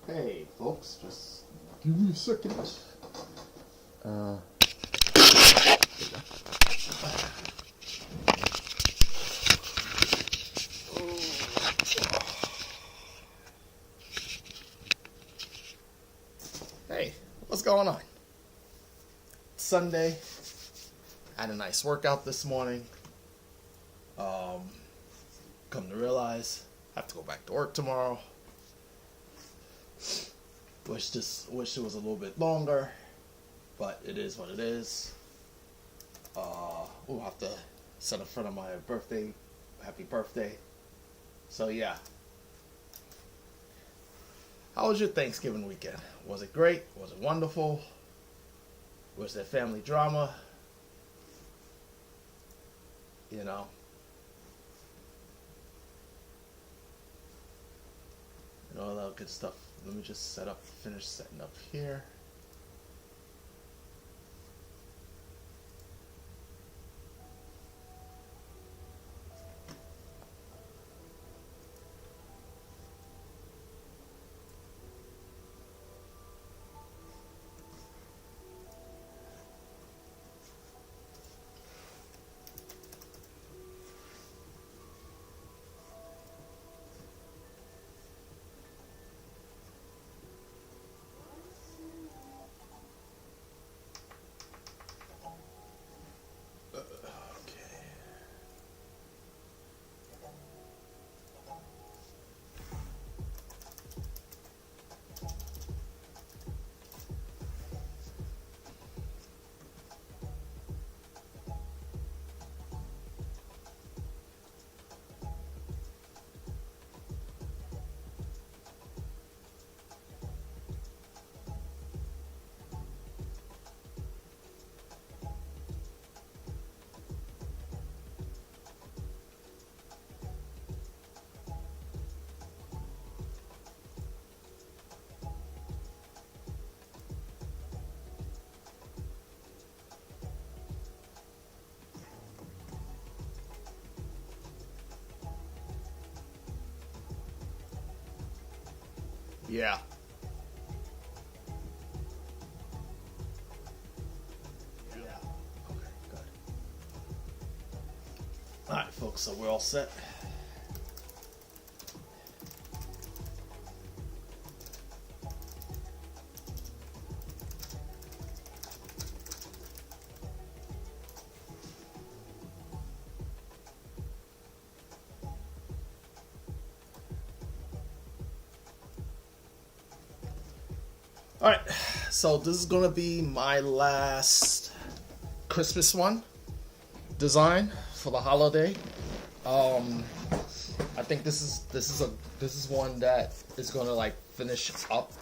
Hey, folks, just give me a second. Hey, what's going on? Sunday. Had a nice workout this morning. Come to realize I have to go back to work tomorrow. Wish it was a little bit longer, but it is what it is. We'll have to set in front of my birthday. Happy birthday. So yeah. How was your Thanksgiving weekend? Was it great? Was it wonderful? Was there family drama? You know. And all that good stuff. Let me just finish setting up here. Yeah. Yeah. Okay, good. Alright, folks, so we're all set. Alright, so this is gonna be my last Christmas design for the holiday. I think this is one that is gonna like finish up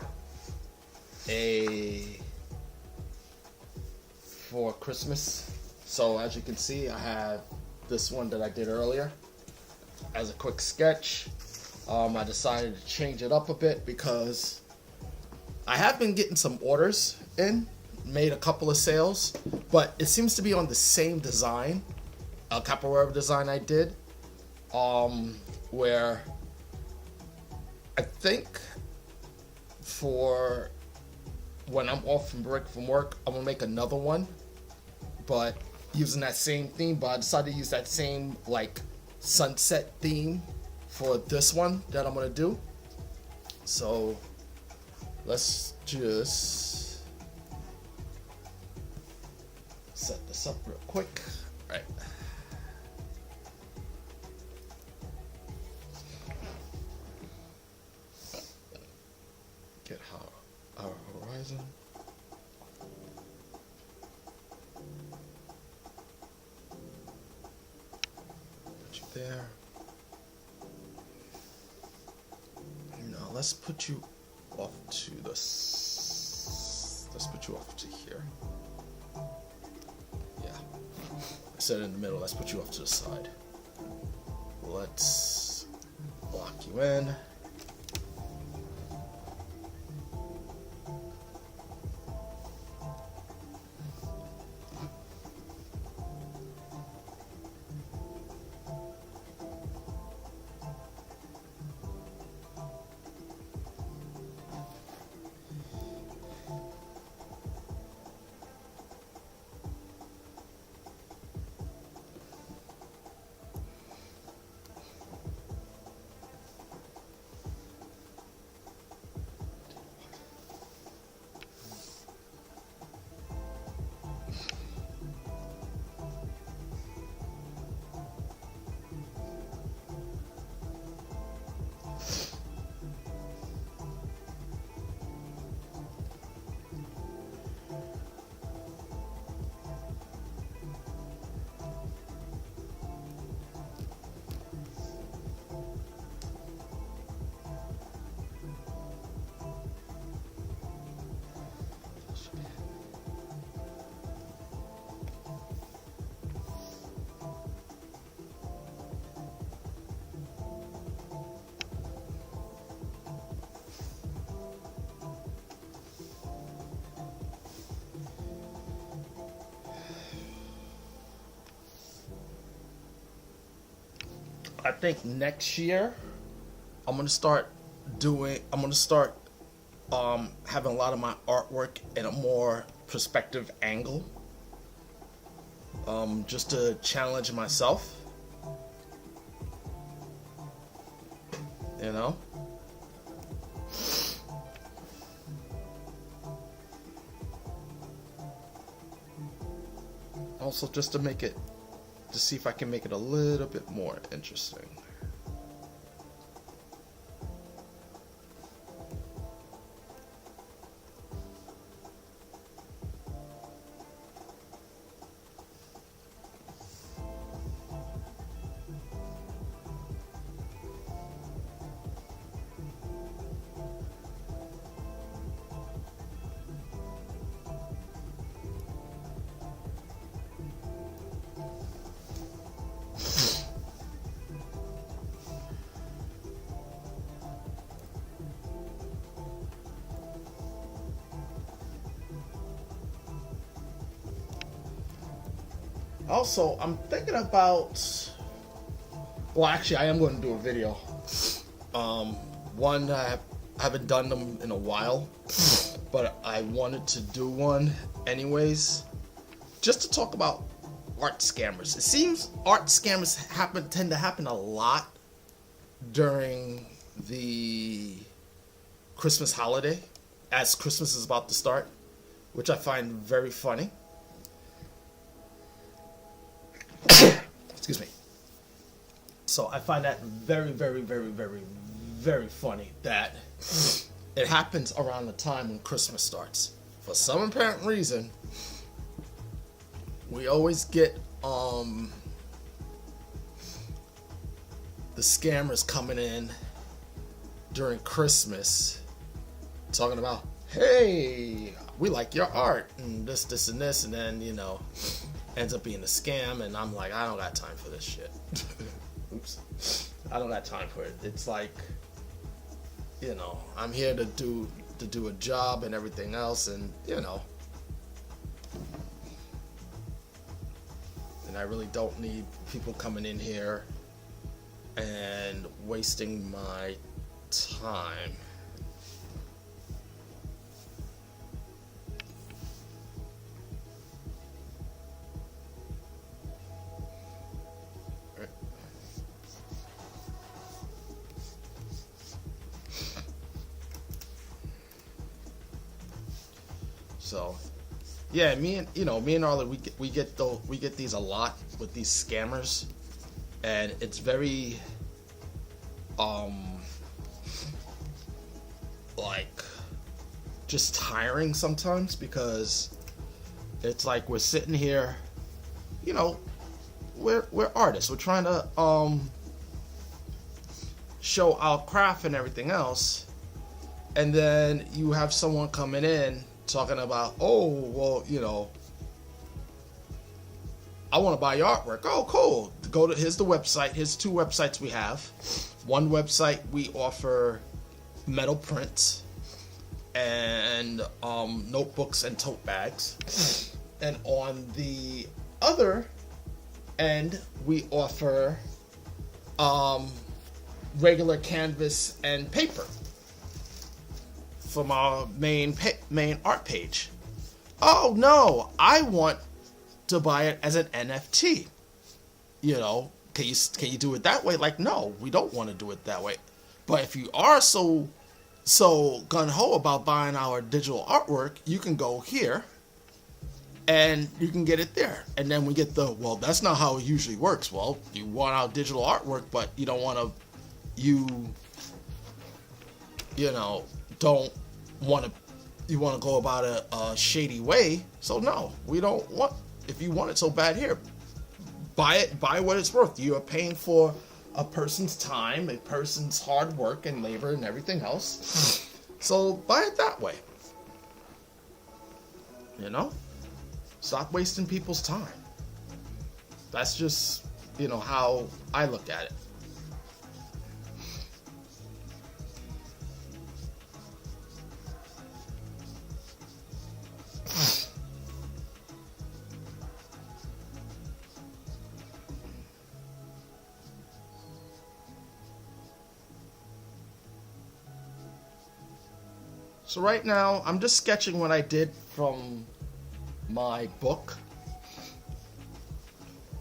for Christmas. So as you can see, I have this one that I did earlier as a quick sketch. I decided to change it up a bit because I have been getting some orders in, made a couple of sales, but it seems to be on the same design, a capoeira design I did, where I think for when I'm off from break from work, I'm gonna make another one, but using that same theme, but I decided to use that same like sunset theme for this one that I'm gonna do. So let's just set this up real quick. All right. Get our horizon. Put you there. Now let's put you off to this. Let's put you off to here. Yeah. I said in the middle. Let's put you off to the side. Let's lock you in. I think next year I'm gonna start having a lot of my artwork in a more perspective angle, just to challenge myself, you know. Also, just to see if I can make it a little bit more interesting. Also, I'm thinking about. Well, actually, I am going to do a video. One, I haven't done them in a while, but I wanted to do one anyways, just to talk about art scammers. It seems art scammers tend to happen a lot during the Christmas holiday, as Christmas is about to start, which I find very funny. Excuse me. So I find that very, very, very, very, very funny that it happens around the time when Christmas starts. For some apparent reason, we always get the scammers coming in during Christmas talking about, hey, we like your art and this and this, and then, you know, ends up being a scam, and I'm like, I don't got time for this shit. Oops. I don't got time for it. It's like, you know, I'm here to do a job and everything else, and, you know, and I really don't need people coming in here and wasting my time. So, yeah, me and Ardlee, we get these a lot with these scammers, and it's very like just tiring sometimes, because it's like we're sitting here, you know, we're artists, we're trying to show our craft and everything else, and then you have someone coming in talking about, oh, well, you know, I want to buy your artwork. Oh, cool. Here's the website. Here's 2 websites we have. One website, we offer metal prints and notebooks and tote bags. And on the other end, we offer regular canvas and paper from our main art page. Oh no, I want to buy it as an NFT. You know, can you do it that way? Like, no, we don't want to do it that way. But if you are so gung-ho about buying our digital artwork, you can go here and you can get it there. And then we get well, that's not how it usually works. Well, you want our digital artwork, but you don't want to, you want to go about a shady way. So no, we don't want. If you want it so bad, here, buy what it's worth. You are paying for a person's time, a person's hard work and labor and everything else. So buy it that way. You know, stop wasting people's time. That's just, you know, how I look at it. So right now, I'm just sketching what I did from my book.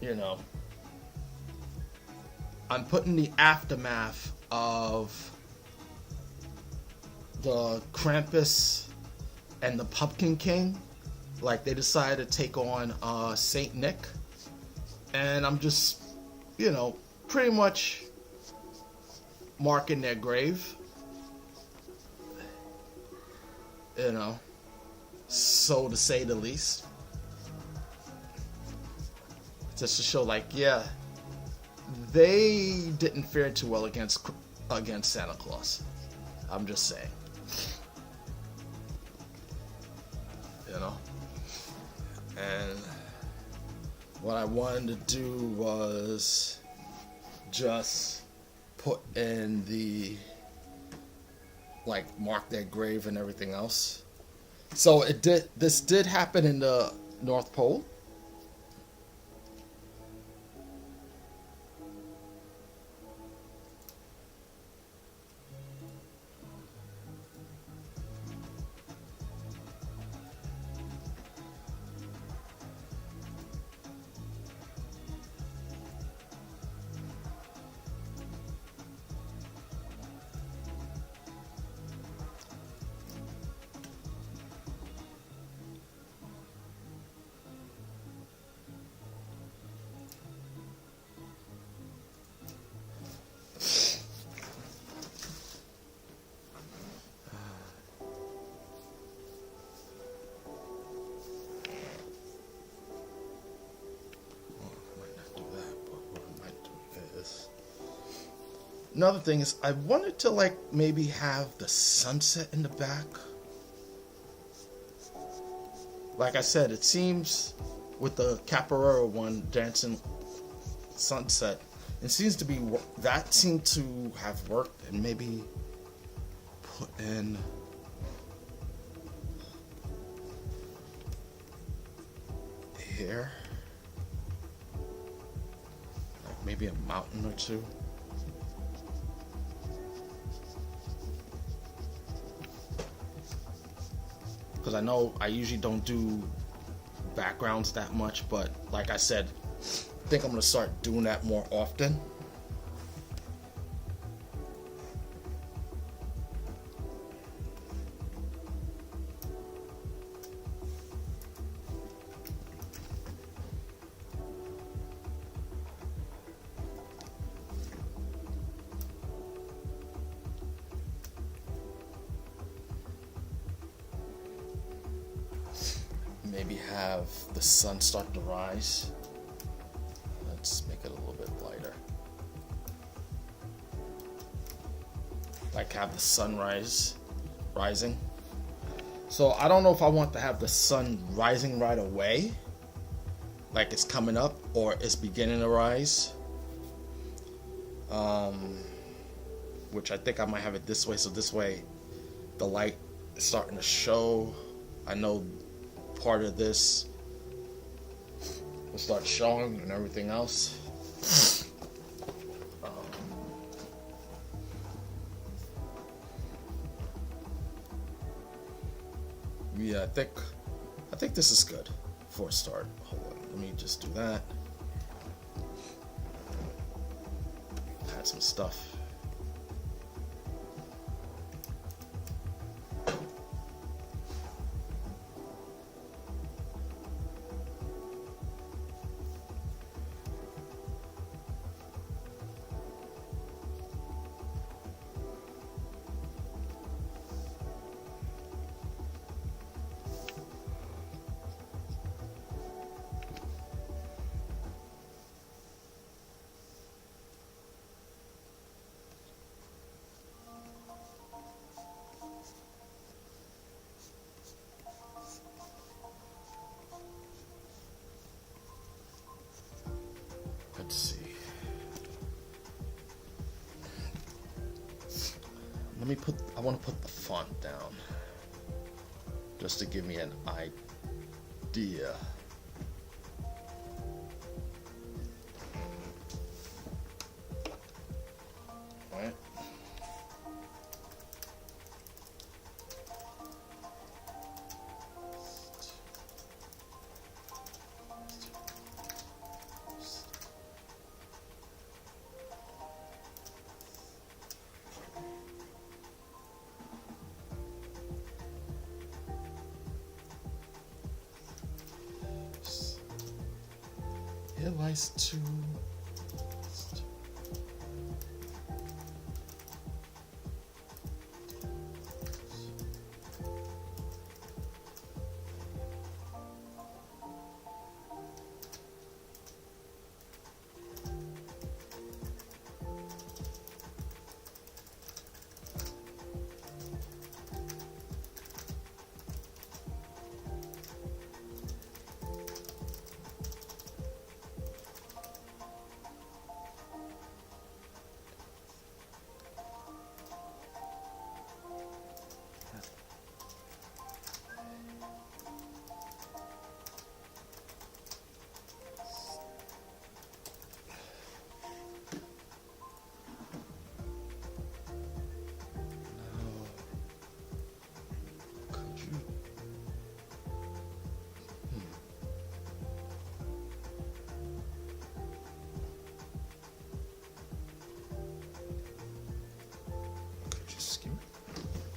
You know, I'm putting the aftermath of the Krampus and the Pumpkin King. Like, they decided to take on Saint Nick. And I'm just, you know, pretty much marking their grave. You know, so to say the least. Just to show, like, yeah, they didn't fare too well against Santa Claus. I'm just saying. You know? And what I wanted to do was just put in the, like, mark their grave and everything else. So this did happen in the North Pole. Another thing is, I wanted to, like, maybe have the sunset in the back. Like I said, it seems with the Capoeira one, Dancing Sunset, it seems to be, that seemed to have worked, and maybe put in here, like maybe a mountain or two. Because I know I usually don't do backgrounds that much, but like I said, I think I'm going to start doing that more often. Maybe have the sun start to rise. Let's make it a little bit lighter. Like have the sunrise rising. So I don't know if I want to have the sun rising right away, like it's coming up, or it's beginning to rise. Which I think I might have it this way, so this way the light is starting to show. I know part of this will start showing and everything else. Yeah, I think this is good for a start. Hold on, let me just do that. Add some stuff. Let's see. I want to put the font down just to give me an idea. All right. Here lies two.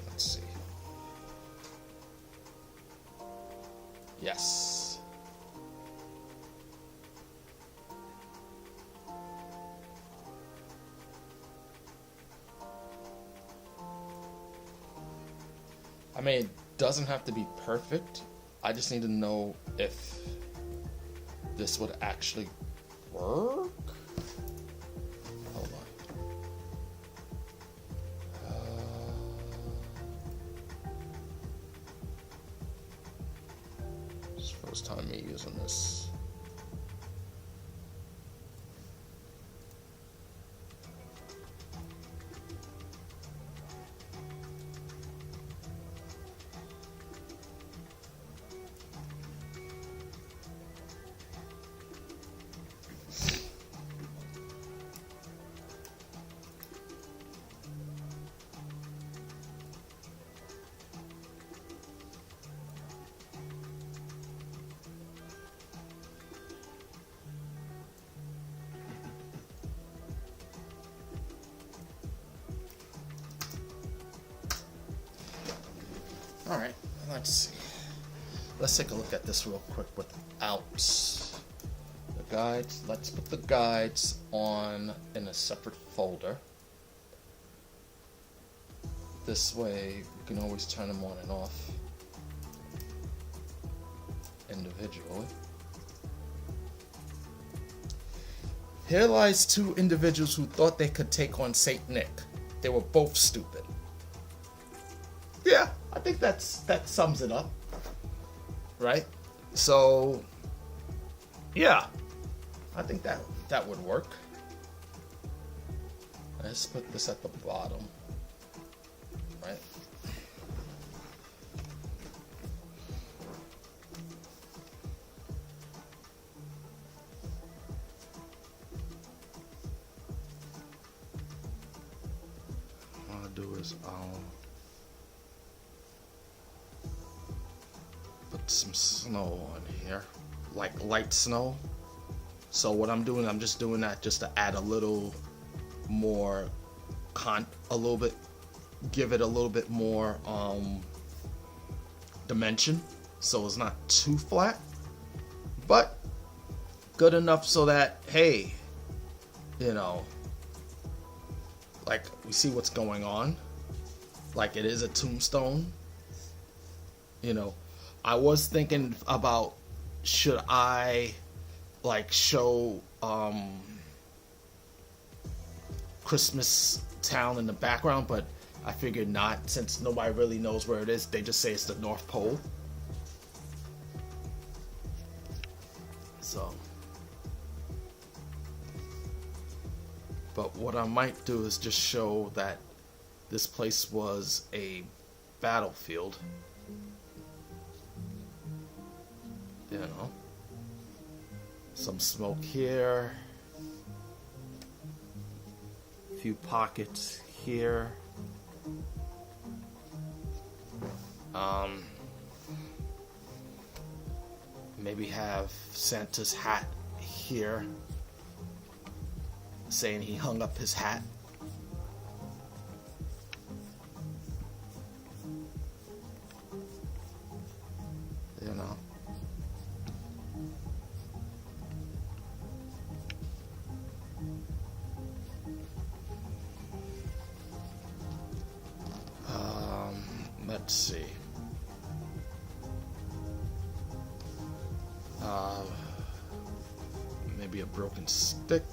Let's see. Yes. I mean, it doesn't have to be perfect. I just need to know if this would actually work. Hold on. It's the first time me using this. All right, let's see. Let's take a look at this real quick without the guides. Let's put the guides on in a separate folder. This way, we can always turn them on and off individually. Here lies two individuals who thought they could take on Saint Nick. They were both stupid. Yeah, I think that sums it up, right? So, yeah, I think that would work. Let's put this at the bottom, right? What I'll do is put some snow on here, like light snow. So what I'm doing, I'm just doing that just to add a little more give it a little bit more dimension, so it's not too flat, but good enough so that, hey, you know, like we see what's going on, like it is a tombstone. You know, I was thinking about, should I like show Christmas town in the background, but I figured not, since nobody really knows where it is. They just say it's the North Pole. So, but what I might do is just show that this place was a battlefield. You know, some smoke here, a few pockets here. Maybe have Santa's hat here, saying he hung up his hat. You know. let's see. Maybe a broken stick.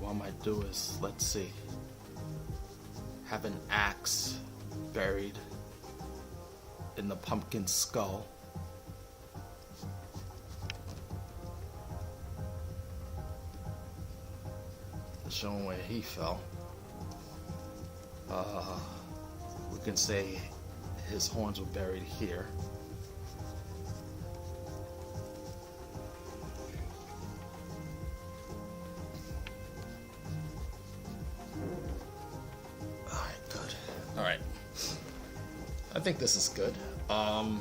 What I might do is, let's see, have an axe buried in the pumpkin skull. Showing where he fell. We can say his horns were buried here. Alright. I think this is good. Now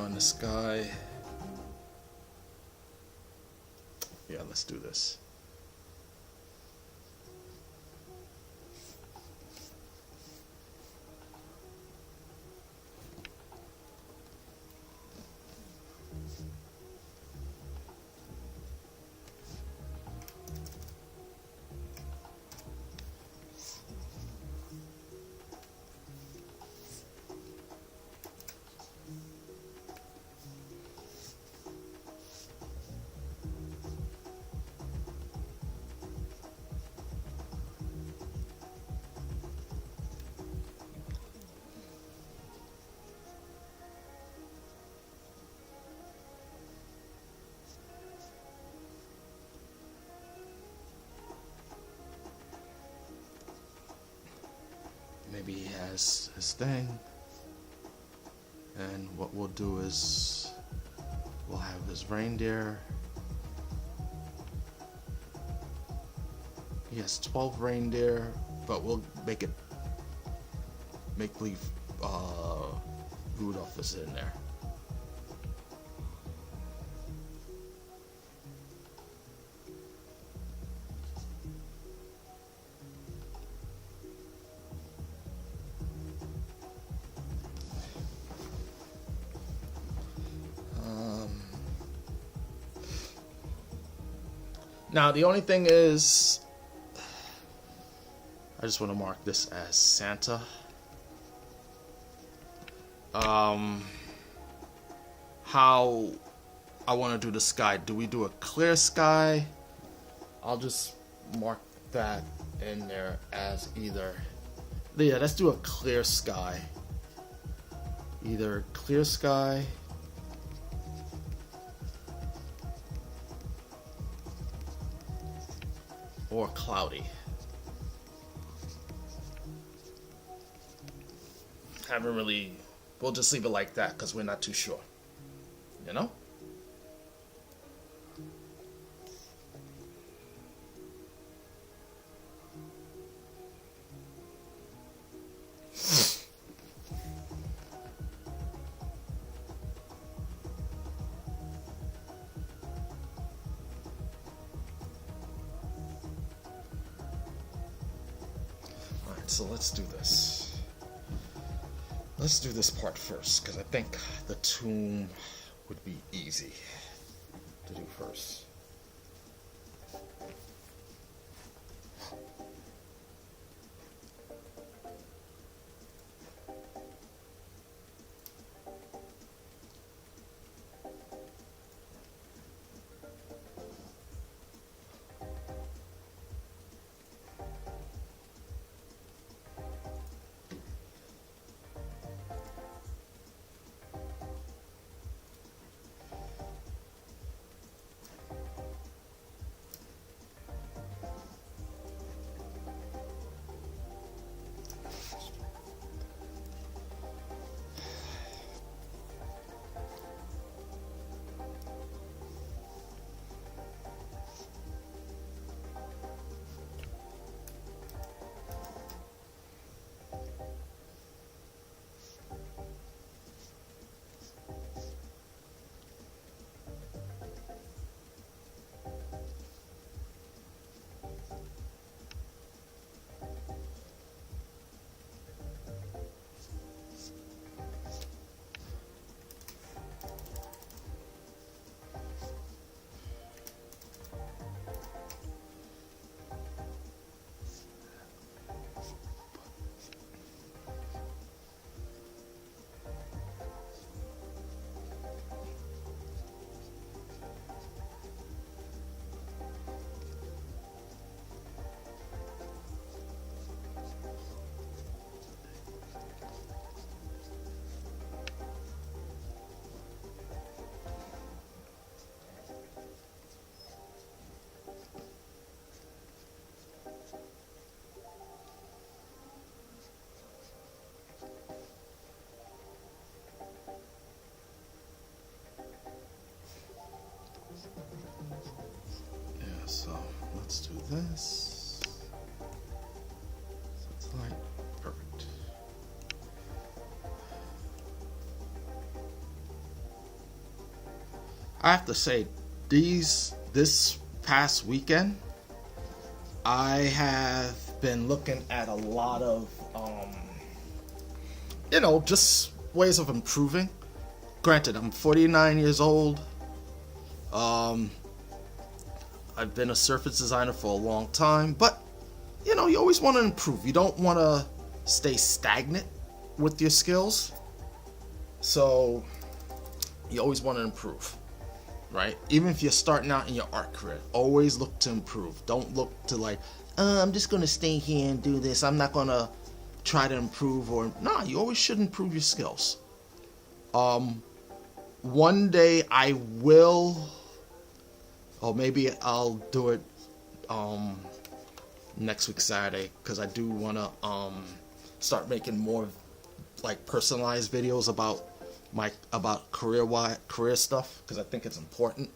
in the sky. Yeah, let's do this. Maybe he has his thing, and what we'll do is we'll have his reindeer. He has 12 reindeer, but we'll make believe Rudolph is in there. Now the only thing is, I just want to mark this as Santa. How I want to do the sky. Do we do a clear sky? I'll just mark that in there as either. Yeah, let's do a clear sky. Either clear sky or cloudy. Haven't really, we'll just leave it like that because we're not too sure, you know? So let's do this. let's do this part first, because I think the tomb would be easy to do first. So let's do this. So it's like perfect. I have to say, this past weekend, I have been looking at a lot of just ways of improving. Granted, I'm 49 years old. I've been a surface designer for a long time, but you always want to improve. You don't want to stay stagnant with your skills, so you always want to improve, right? Even if you're starting out in your art career, always look to improve. Don't look to like, I'm just going to stay here and do this. I'm not going to try to improve, or nah, you always should improve your skills. One day I will, or maybe I'll do it next week Saturday, because I do want to start making more like personalized videos about career stuff, because I think it's important.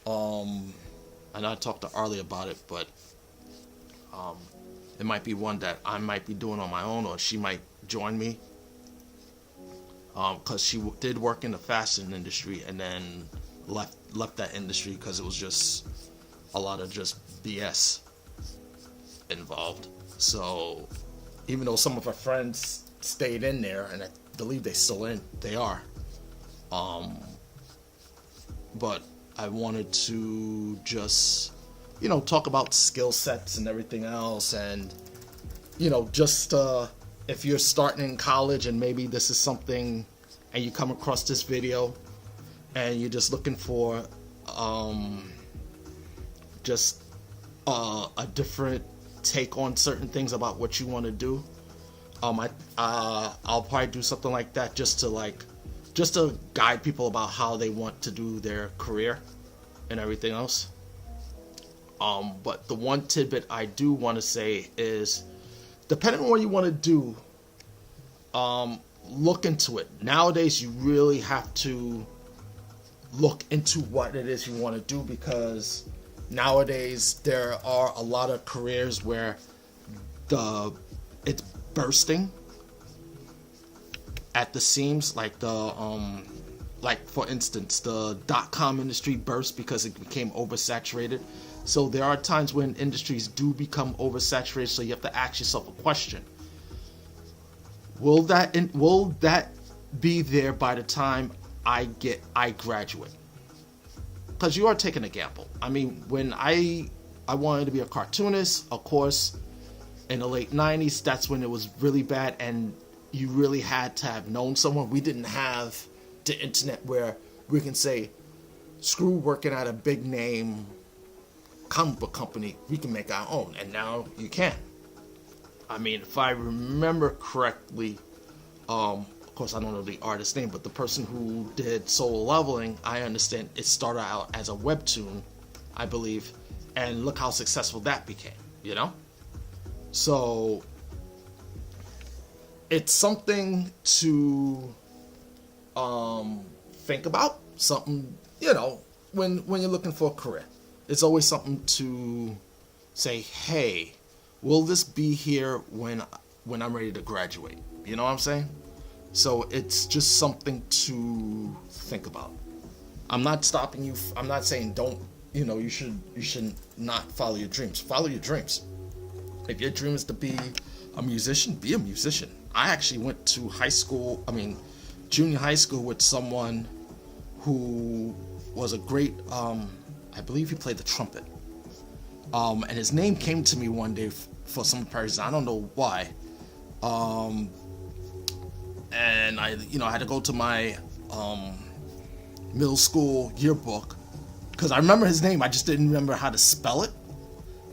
And I talked to Ardlee about it, but it might be one that I might be doing on my own, or she might join me, because she did work in the fashion industry and then left that industry because it was just a lot of just BS involved. So even though some of her friends stayed in there, and I believe they are, but I wanted to just talk about skill sets and everything else, and just if you're starting in college and maybe this is something and you come across this video and you're just looking for just a different take on certain things about what you want to do, I'll probably do something like that just to guide people about how they want to do their career and everything else. But the one tidbit I do want to say is, depending on what you want to do, look into it. Nowadays, you really have to look into what it is you want to do, because nowadays there are a lot of careers where it's bursting at the seams, like for instance, the .com industry burst because it became oversaturated. So there are times when industries do become oversaturated, so you have to ask yourself a question. Will that be there by the time I graduate? Because you are taking a gamble. I mean, when I wanted to be a cartoonist, of course, in the late 90s, that's when it was really bad, and you really had to have known someone. We didn't have the internet where we can say, screw working at a big name comic book company, we can make our own, and now you can. I mean, if I remember correctly, of course I don't know the artist's name, but the person who did Solo Leveling, I understand it started out as a webtoon, I believe, and look how successful that became, you know? So it's something to think about, something, you know, when you're looking for a career. It's always something to say, hey, will this be here when I'm ready to graduate? You know what I'm saying? So it's just something to think about. I'm not stopping you. I'm not saying don't, you know, you should not follow your dreams. Follow your dreams. If your dream is to be a musician, be a musician. I actually went to junior high school with someone who was a great, I believe he played the trumpet. And his name came to me one day for some reason. I don't know why. And I had to go to my middle school yearbook because I remember his name. I just didn't remember how to spell it.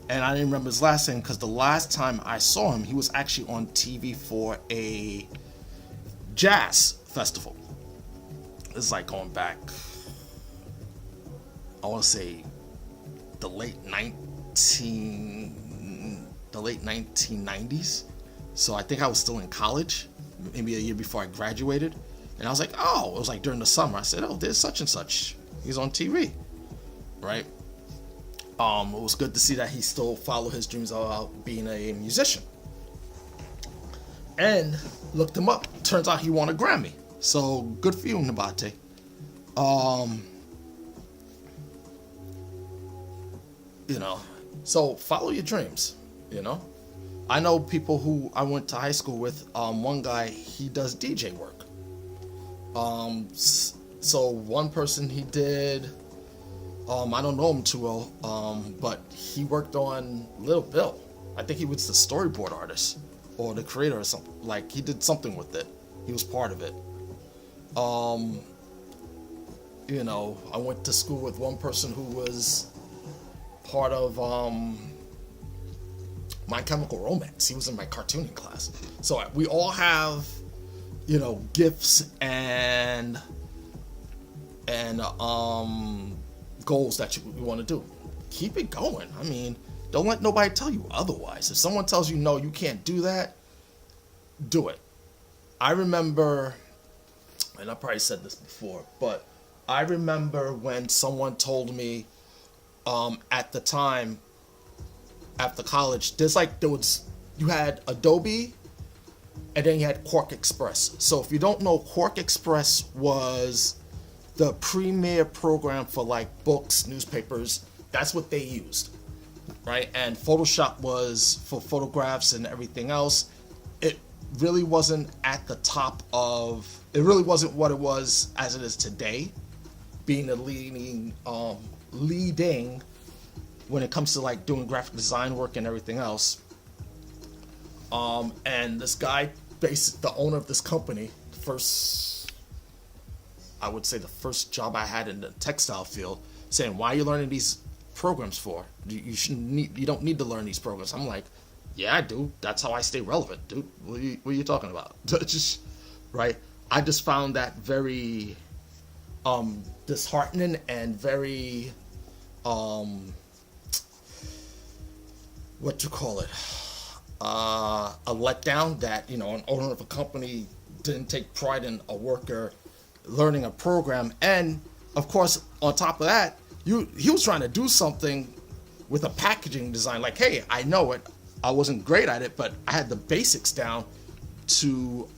And I didn't remember his last name because the last time I saw him, he was actually on TV for a jazz festival. It's like going back, I want to say the late 1990s. So I think I was still in college, maybe a year before I graduated. And I was like, oh, it was like during the summer. I said, oh, there's such and such. He's on TV, right? It was good to see that he still followed his dreams about being a musician. And looked him up. Turns out he won a Grammy. So good for you, Nabate. So follow your dreams, you know. I know people who I went to high school with. One guy, he does DJ work. So one person he did, I don't know him too well, but he worked on Little Bill. I think he was the storyboard artist or the creator or something. Like, he did something with it. He was part of it. I went to school with one person who was part of My Chemical Romance. He was in my cartooning class. So we all have, gifts and goals that you want to do. Keep it going. I mean, don't let nobody tell you otherwise. If someone tells you no, you can't do that, do it. I remember, and I probably said this before, but I remember when someone told me at the time after college, you had Adobe and then you had Quark Express. So if you don't know, Quark Express was the premier program for like books, newspapers. That's what they used, right? And Photoshop was for photographs and everything else. It really wasn't at the top of, it really wasn't what it was as it is today, being the leading when it comes to like doing graphic design work and everything else. And this guy, the owner of this company, I would say the first job I had in the textile field, saying, why are you learning these programs for? You don't need to learn these programs. I'm like, yeah, I do. That's how I stay relevant, dude. What are you talking about? Just, right? I just found that very disheartening and very a letdown that an owner of a company didn't take pride in a worker learning a program. And of course, on top of that, he was trying to do something with a packaging design, like, hey, I know it, I wasn't great at it, but I had the basics down to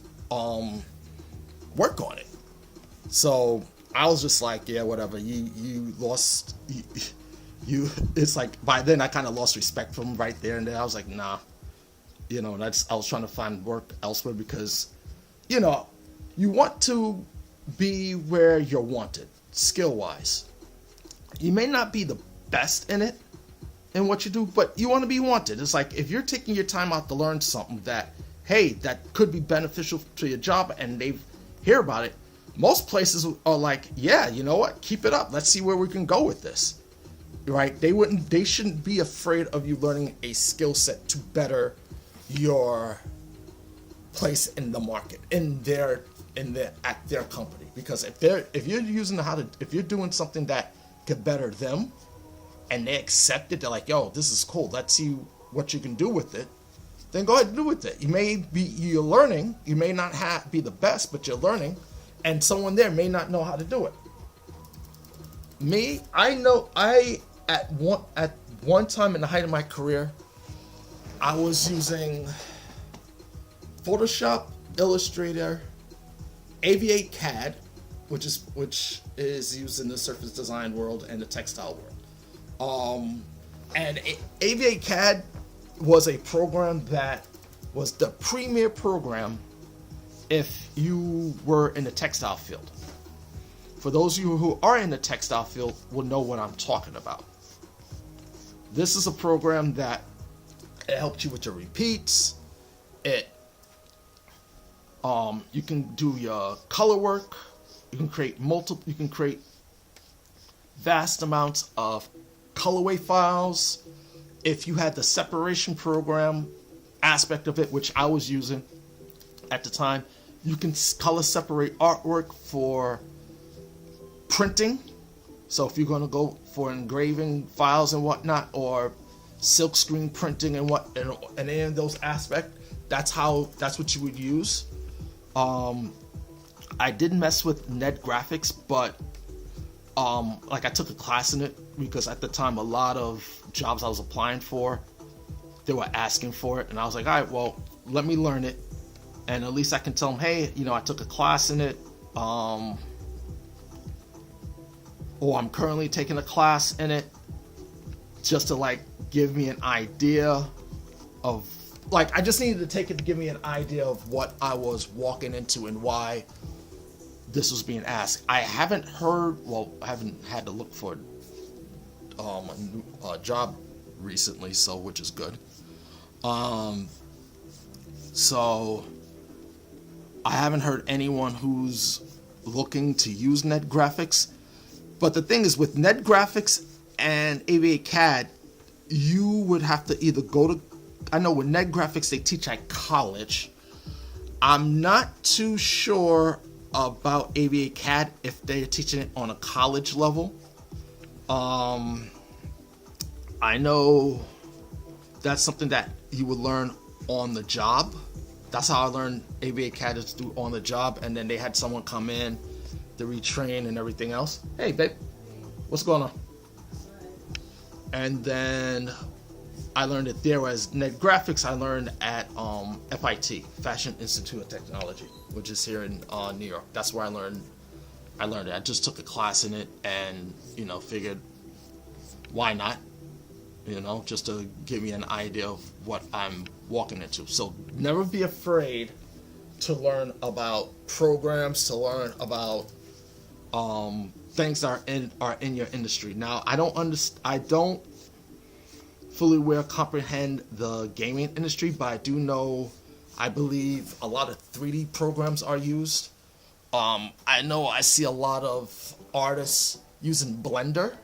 work on it. So I was just like, yeah, whatever, you lost, it's like, by then I kind of lost respect for him right there and then. I was like, nah, I was trying to find work elsewhere because you know, you want to be where you're wanted, skill-wise. You may not be the best in it, in what you do, but you want to be wanted. It's like if you're taking your time out to learn something that, hey, that could be beneficial to your job, and they hear about it, most places are like, yeah, you know what, keep it up. Let's see where we can go with this, right? They shouldn't be afraid of you learning a skill set to better your place in the market, at their company. Because if you're doing something that could better them, and they accept it, they're like, yo, this is cool, let's see what you can do with it, then go ahead and do with it. You're learning, you may not be the best, but you're learning, and someone there may not know how to do it. At one time in the height of my career, I was using Photoshop, Illustrator, AVA CAD, which is used in the surface design world and the textile world. And AVA CAD was a program that was the premier program if you were in the textile field. For those of you who are in the textile field will know what I'm talking about. This is a program that it helps you with your repeats. You can do your color work. You can create vast amounts of colorway files. If you had the separation program aspect of it, which I was using at the time, you can color separate artwork for printing. So if you're going to go for engraving files and whatnot, or silkscreen printing and any of those aspects, that's what you would use. I didn't mess with net graphics, but I took a class in it because at the time a lot of jobs I was applying for, they were asking for it, and I was like, all right, well, let me learn it, and at least I can tell them, hey, I took a class in it, or I'm currently taking a class in it, just to give me an idea of, I just needed to take it to give me an idea of what I was walking into and why this was being asked. I haven't had to look for a job recently, which is good. So I haven't heard anyone who's looking to use net graphics. But the thing is, with net graphics and AVA CAD, you would have to either I know with net graphics they teach at college. I'm not too sure about AVA CAD if they're teaching it on a college level. I know that's something that you would learn on the job. That's how I learned AVA CAD, is through on the job, and then they had someone come in to retrain and everything else. Hey babe, what's going on? And then I learned it there. As net graphics, I learned at FIT, Fashion Institute of Technology, which is here in New York. That's where I learned it. I just took a class in it and figured, why not? Just to give me an idea of what I'm walking into. So never be afraid to learn about programs, to learn about things that are in your industry. Now, I don't fully comprehend the gaming industry, but I do know, I believe a lot of 3D programs are used. I know I see a lot of artists using Blender.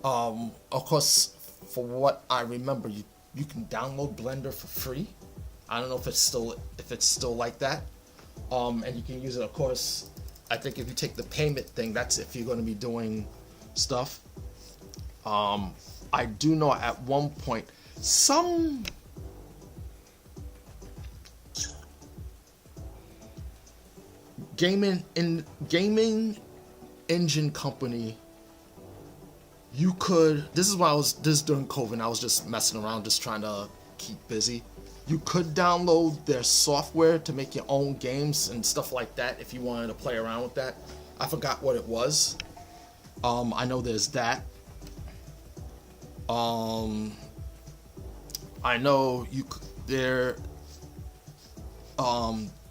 Of course, for what I remember, you can download Blender for free. I don't know if it's still like that. And you can use it, of course. I think if you take the payment thing, that's if you're going to be doing stuff. I do know at one point some gaming engine company, this is during COVID, I was just messing around, just trying to keep busy. You could download their software to make your own games and stuff like that if you wanted to play around with that. I forgot what it was. I know there's that. I know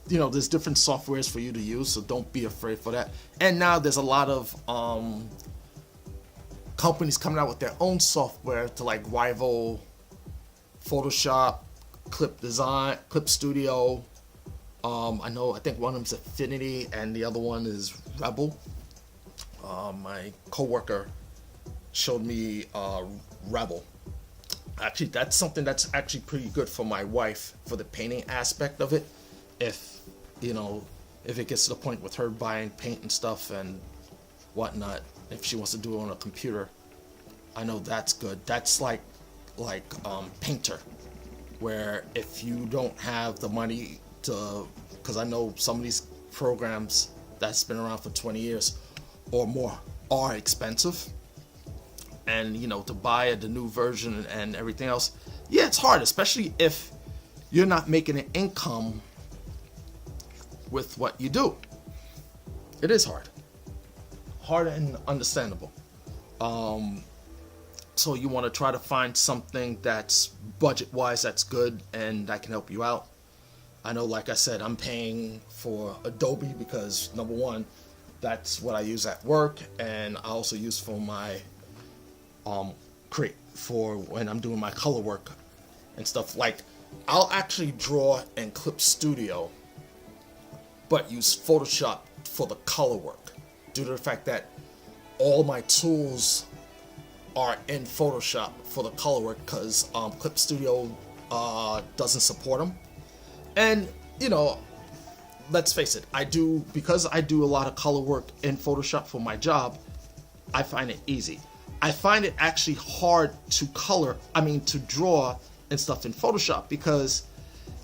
there's different softwares for you to use, so don't be afraid for that. And now there's a lot of companies coming out with their own software to like rival Photoshop, Clip Studio. I think one of them's Affinity and the other one is Rebel. My coworker showed me Rebel. Actually, that's something that's actually pretty good for my wife for the painting aspect of it. If it gets to the point with her buying paint and stuff and whatnot, if she wants to do it on a computer, I know that's good. That's like Painter, where if you don't have the money to, because I know some of these programs that's been around for 20 years or more are expensive, and to buy the new version and everything else, yeah, it's hard, especially if you're not making an income with what you do. It is hard and understandable. So you want to try to find something that's budget-wise that's good and that can help you out. I know, like I said, I'm paying for Adobe because, number one, that's what I use at work, and I also use for my create for when I'm doing my color work and stuff. Like, I'll actually draw in Clip Studio, but use Photoshop for the color work due to the fact that all my tools are in Photoshop for the color work because Clip Studio doesn't support them. And let's face it, because I do a lot of color work in Photoshop for my job, I find it easy. I find it actually hard to to draw and stuff in Photoshop because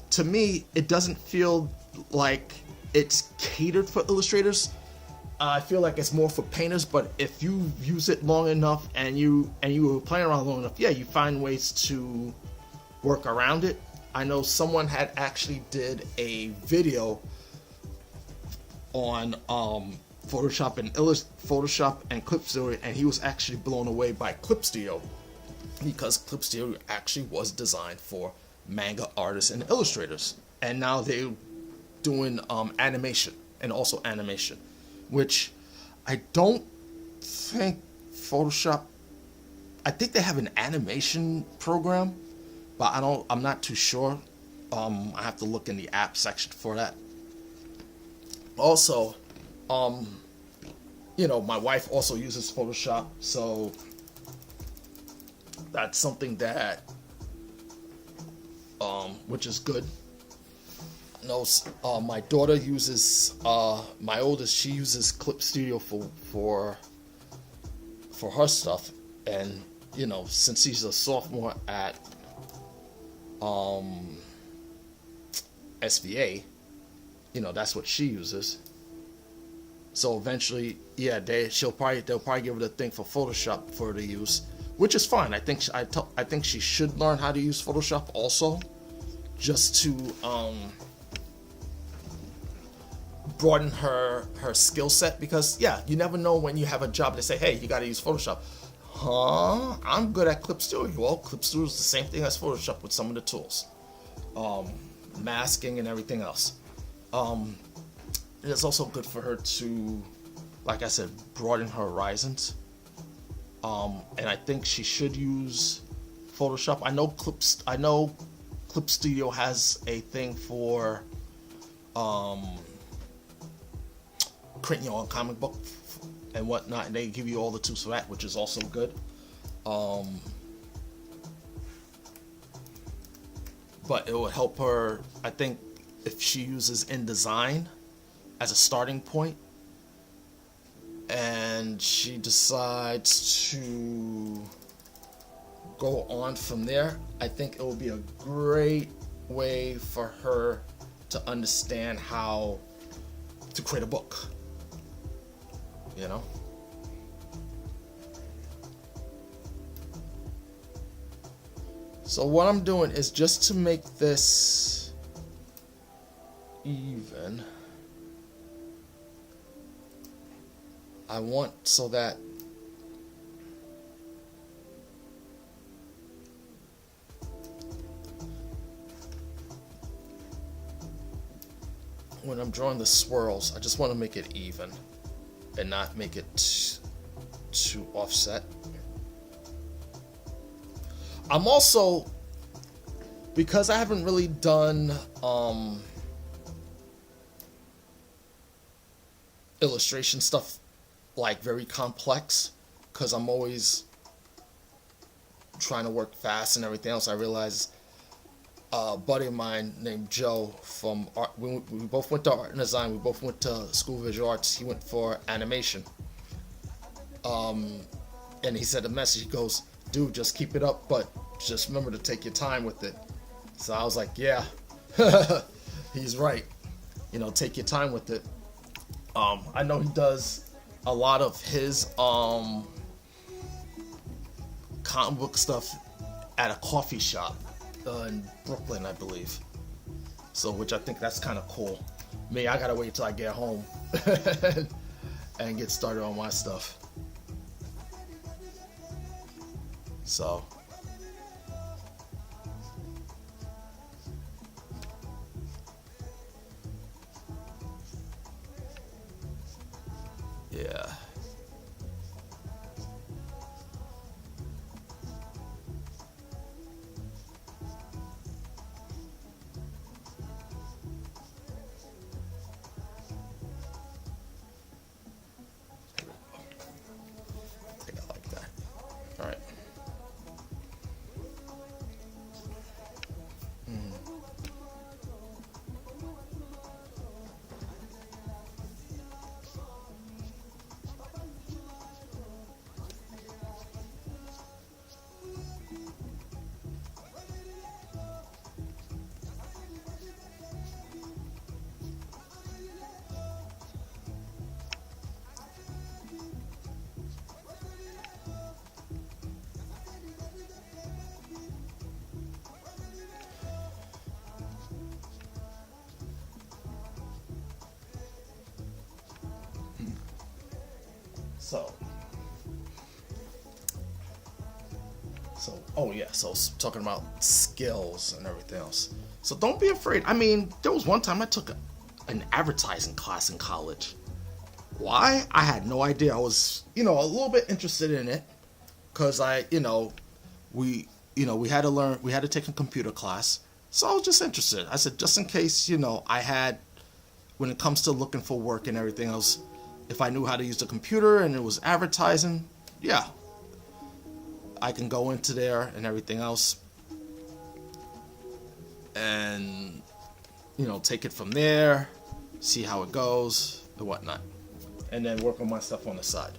to me it doesn't feel like it's catered for illustrators. I feel like it's more for painters, but if you use it long enough and you were playing around long enough, yeah, you find ways to work around it. I know someone had actually did a video on Photoshop and Clip Studio, and he was actually blown away by Clip Studio because Clip Studio actually was designed for manga artists and illustrators, and now they're doing animation, which I don't think Photoshop. I think they have an animation program, but I'm not too sure. I have to look in the app section for that. Also, my wife also uses Photoshop, so that's something that which is good. My daughter uses my oldest. She uses Clip Studio for her stuff, and since she's a sophomore at SVA, that's what she uses. So eventually, yeah, they'll probably give her the thing for Photoshop for her to use, which is fine. I think she should learn how to use Photoshop also, just to broaden her skill set, because yeah, you never know when you have a job they say, hey, you got to use Photoshop. I'm good at Clip Studio. Well, Clip Studio is the same thing as Photoshop with some of the tools, masking and everything else. It's also good for her to, like I said, broaden her horizons. And I think she should use Photoshop. I know Clip Studio has a thing for creating your own comic book and whatnot, and they give you all the tools for that, which is also good. But it will help her, I think, if she uses InDesign as a starting point, and she decides to go on from there. I think it will be a great way for her to understand how to create a book. So what I'm doing is, just to make this even, I want so that when I'm drawing the swirls, I just want to make it even and not make it too offset. I'm also, because I haven't really done illustration stuff like very complex, because I'm always trying to work fast and everything else. I realize a buddy of mine named Joe from art, we both went to art and design, we both went to school of visual arts. He went for animation, and he said a message, he goes, dude, just keep it up, but just remember to take your time with it. So I was like, yeah, he's right, you know, take your time with it. I know he does a lot of his comic book stuff at a coffee shop in Brooklyn, I believe. So, which I think that's kind of cool. Me, I gotta wait till I get home and get started on my stuff. So, yeah. Take it like that. All right. Oh yeah, so talking about skills and everything else. So don't be afraid. I mean, there was one time I took an advertising class in college. Why? I had no idea. I was, a little bit interested in it because we had to take a computer class. So I was just interested. I said, just in case, I had, when it comes to looking for work and everything else, if I knew how to use the computer and it was advertising, yeah, I can go into there and everything else and, take it from there, see how it goes and whatnot, and then work on my stuff on the side.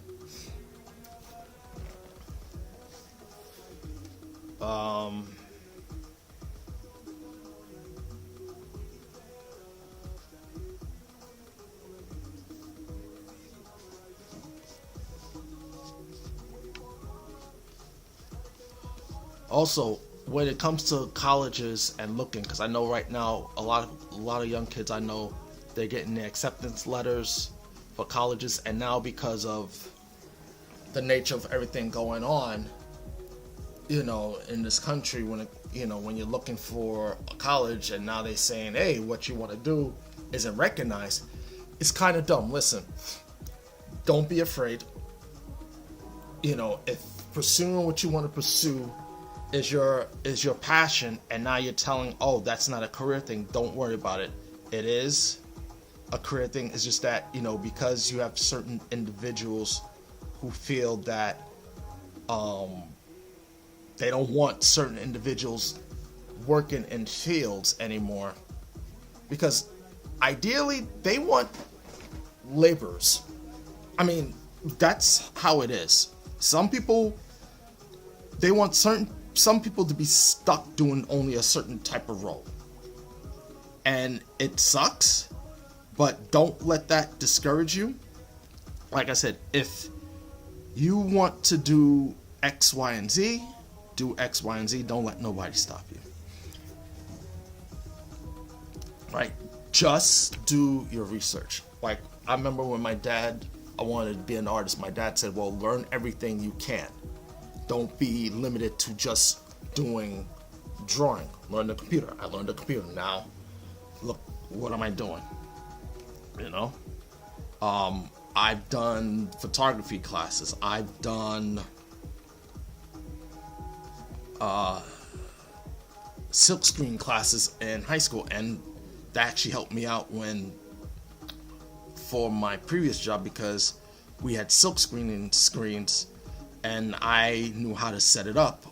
Also, when it comes to colleges and looking, because I know right now a lot of young kids I know, they're getting their acceptance letters for colleges, and now because of the nature of everything going on, in this country, when you're looking for a college and now they're saying, hey, what you want to do isn't recognized, it's kind of dumb. Listen, don't be afraid. If pursuing what you want to pursue is your passion, and now you're telling, oh, that's not a career thing, don't worry about it. It is a career thing. It's just that, because you have certain individuals who feel that they don't want certain individuals working in fields anymore, because ideally they want laborers. I mean, that's how it is. Some people, they want some people to be stuck doing only a certain type of role. And it sucks, but don't let that discourage you. Like I said, if you want to do X, Y, and Z, do X, Y, and Z. Don't let nobody stop you. Right? Just do your research. Like, I remember when I wanted to be an artist, my dad said, well, learn everything you can. Don't be limited to just doing drawing. Learn the computer. I learned the computer. Now, look, what am I doing? You know, I've done photography classes. I've done silkscreen classes in high school, and that actually helped me out for my previous job, because we had silk screening screens and I knew how to set it up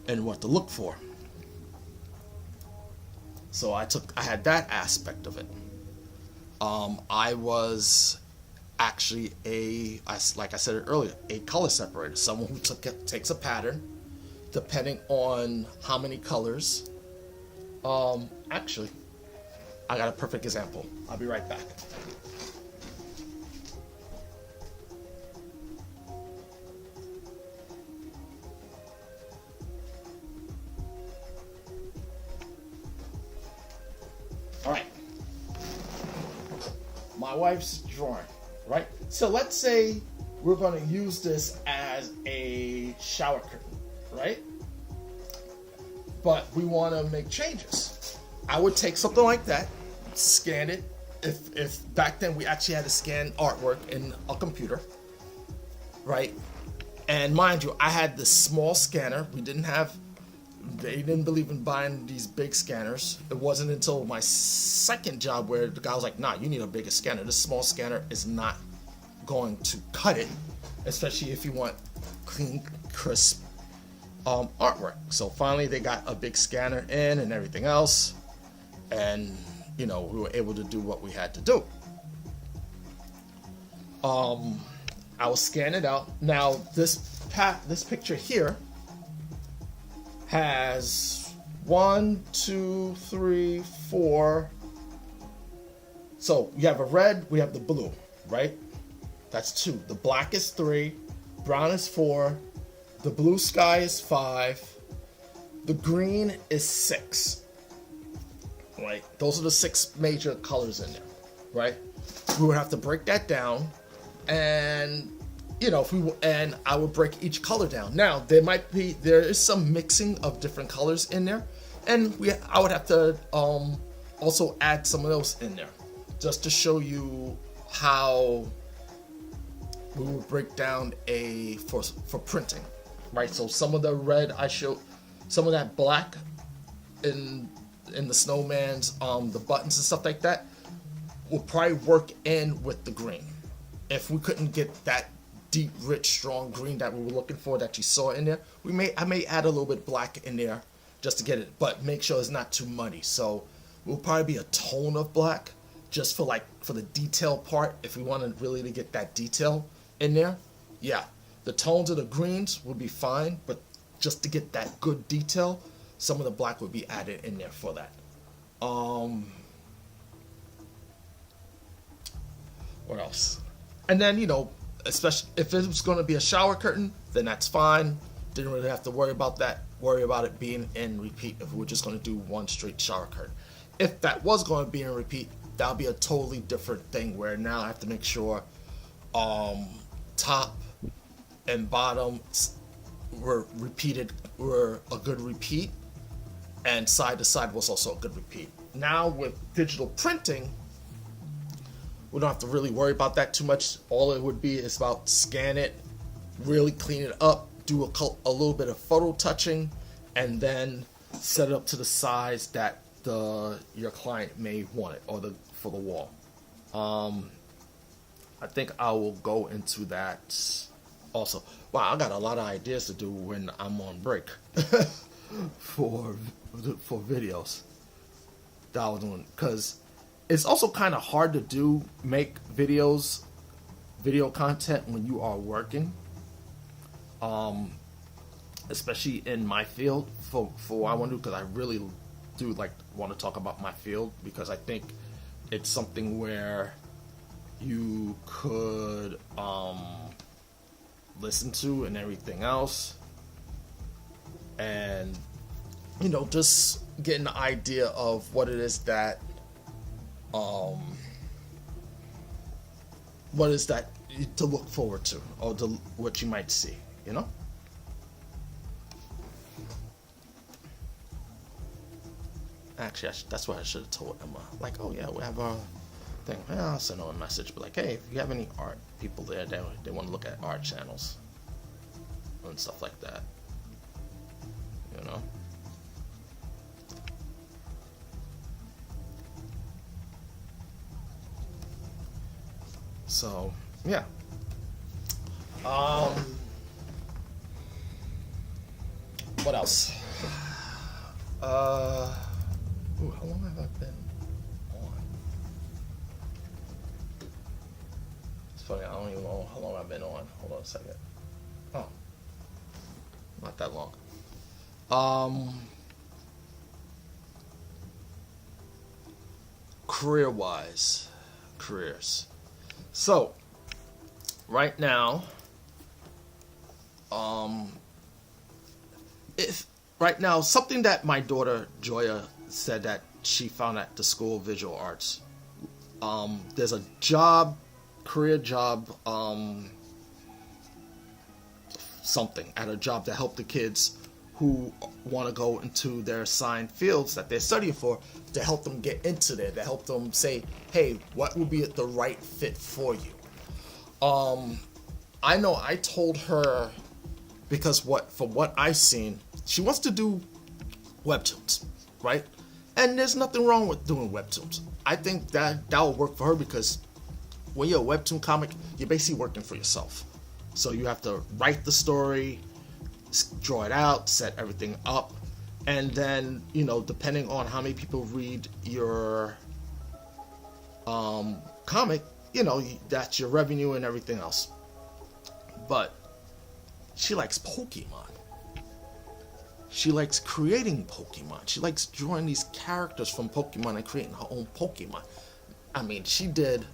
and what to look for. So I had that aspect of it. I was actually like I said earlier, a color separator, someone who takes a pattern, depending on how many colors. Actually, I got a perfect example. I'll be right back. All right. My wife's drawing, right? So let's say we're going to use this as a shower curtain, right? But we want to make changes. I would take something like that, scan it. If back then we actually had to scan artwork in a computer, right? And mind you, I had this small scanner. They didn't believe in buying these big scanners. It wasn't until my second job where the guy was like, nah, you need a bigger scanner. This small scanner is not going to cut it, especially if you want clean, crisp artwork. So finally they got a big scanner in and everything else, and we were able to do what we had to do. I will scan it out. Now this picture here has 1, 2, 3, 4. So you have a red, we have the blue, right? That's 2. The black is 3, brown is 4, the blue sky is 5, the green is 6. Right? Those are the 6 major colors in there, right? We would have to break that down, and and I would break each color down. Now there is some mixing of different colors in there, and I would have to also add some of those in there, just to show you how we would break down for printing, right? So some of the red I showed, some of that black in the snowman's the buttons and stuff like that will probably work in with the green. If we couldn't get that deep, rich, strong green that we were looking for, that you saw in there, I may add a little bit black in there just to get it, but make sure it's not too muddy. So it will probably be a tone of black just for the detail part, if we wanted really to get that detail in there. Yeah, the tones of the greens would be fine, but just to get that good detail, some of the black would be added in there for that. What else? And then, especially if it was going to be a shower curtain, then that's fine. Didn't really have to worry about it being in repeat if we were just going to do one straight shower curtain. If that was going to be in repeat, that would be a totally different thing, where now I have to make sure top and bottom were a good repeat, and side to side was also a good repeat. Now with digital printing, we don't have to really worry about that too much. All it would be is about scan it, really clean it up, do a little bit of photo touching, and then set it up to the size that your client may want it, or for the wall. I think I will go into that also. Wow, I got a lot of ideas to do when I'm on break for videos that I was doing, because it's also kind of hard to make video content when you are working, especially in my field for what I want to do, because I really do want to talk about my field, because I think it's something where you could listen to and everything else, and just getting the idea of what it is that to look forward to, or what you might see, Actually, that's what I should have told Emma. Oh yeah, we have thing. I'll send them a message, be like, hey, if you have any art people there, they want to look at art channels and stuff like that, you know. So yeah. What else? How long have I been on? It's funny, I don't even know how long I've been on. Hold on a second. Oh, not that long. Careers. So, right now, something that my daughter Joya said that she found at the School of Visual Arts. There's a career job, something at a job to help the kids who want to go into their assigned fields that they're studying for, to help them get into there, to help them say, hey, what would be the right fit for you? I know I told her, because from what I've seen, she wants to do webtoons, right? And there's nothing wrong with doing webtoons. I think that'll work for her, because when you're a webtoon comic, you're basically working for yourself. So you have to write the story, draw it out, set everything up, and then, you know, depending on how many people read your comic, you know, that's your revenue and everything else. But she likes Pokemon. She likes creating Pokemon. She likes drawing these characters from Pokemon and creating her own Pokemon. I mean, she does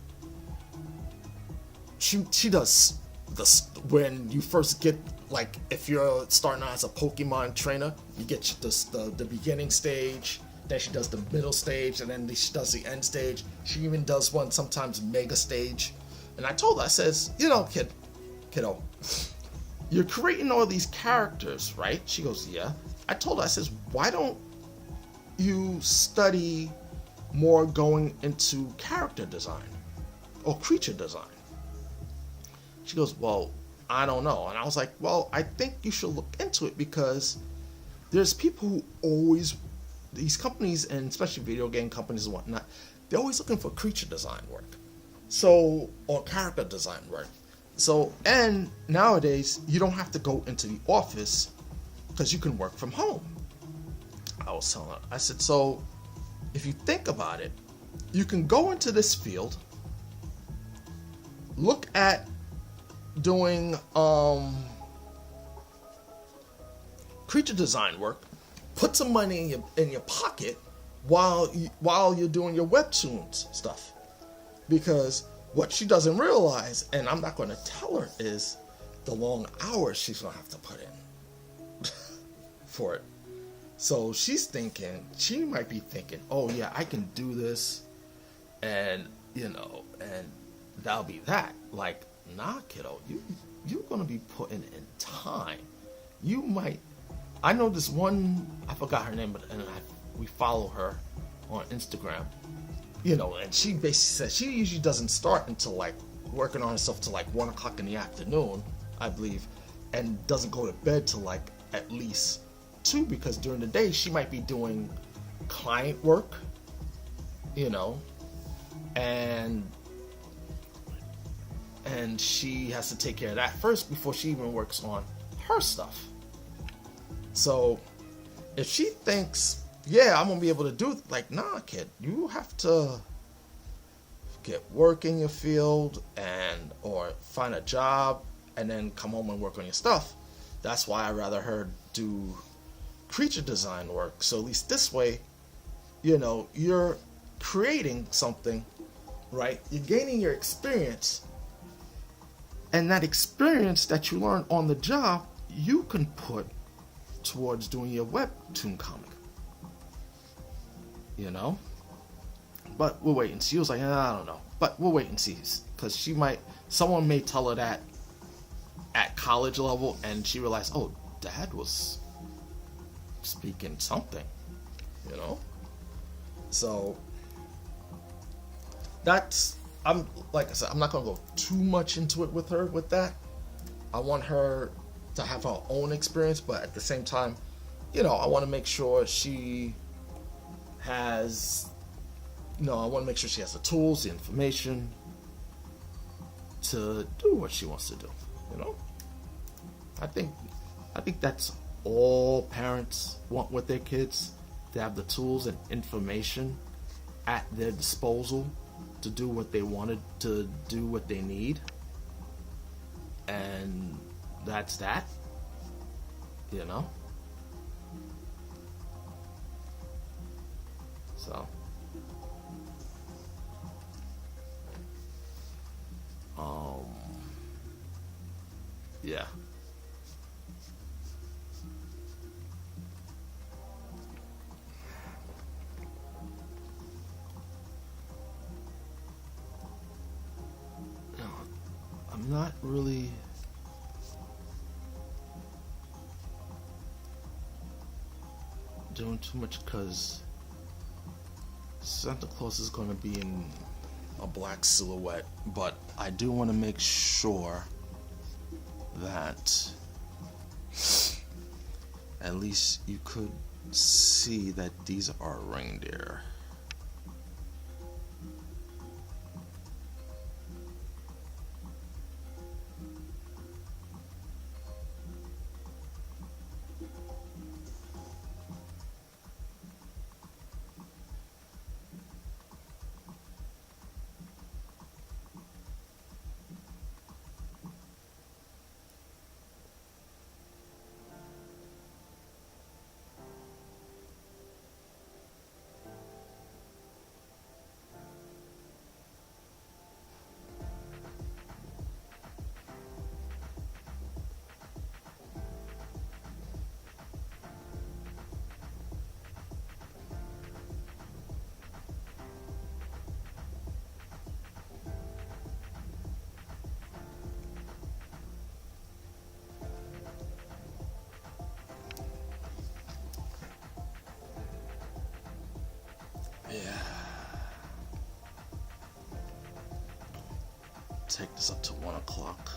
this when you first get, like, if you're starting out as a Pokemon trainer, you get the beginning stage, then she does the middle stage, and then she does the end stage. She even does one sometimes mega stage. And I told her, I says, you know, kiddo, you're creating all these characters, right? She goes, yeah. I told her, I says, why don't you study more going into character design or creature design? She goes, well, I don't know. And I was like, well, I think you should look into it, because there's people who always, these companies, and especially video game companies and whatnot, they're always looking for creature design work. So, or character design work. So, and nowadays, you don't have to go into the office, because you can work from home. I was telling her, I said, so if you think about it, you can go into this field, look at doing creature design work, put some money in your pocket while you're doing your webtoons stuff. Because what she doesn't realize, and I'm not going to tell her, is the long hours she's going to have to put in for it. So she might be thinking, oh yeah, I can do this, and you know, and that'll be that. Like, nah, kiddo, you're going to be putting in time. You might, I know this one, I forgot her name, but we follow her on Instagram, you know, and she basically says she usually doesn't start until, like, working on herself till like 1 o'clock in the afternoon, I believe, and doesn't go to bed till like at least 2, because during the day she might be doing client work, you know, and she has to take care of that first before she even works on her stuff. So if she thinks, yeah, I'm gonna be able to do, like, nah, kid, you have to get work in your field or find a job and then come home and work on your stuff. That's why I'd rather her do creature design work. So at least this way, you know, you're creating something, right? You're gaining your experience, and that experience that you learn on the job, you can put towards doing your webtoon comic, you know. But we'll wait and see. She was like, I don't know, but we'll wait and see, because someone may tell her that at college level, and she realized, oh, dad was speaking something, you know. So that's, I'm like I said, I'm not gonna go too much into it with her with that. I want her to have her own experience, but at the same time, I want to make sure she has, I want to make sure she has the tools, the information to do what she wants to do. I think that's all parents want with their kids, to have the tools and information at their disposal to do what they wanted to do, what they need. And that's that. So yeah. I'm not really doing too much because Santa Claus is going to be in a black silhouette, but I do want to make sure that at least you could see that these are reindeer. Yeah. Take this up to 1 o'clock.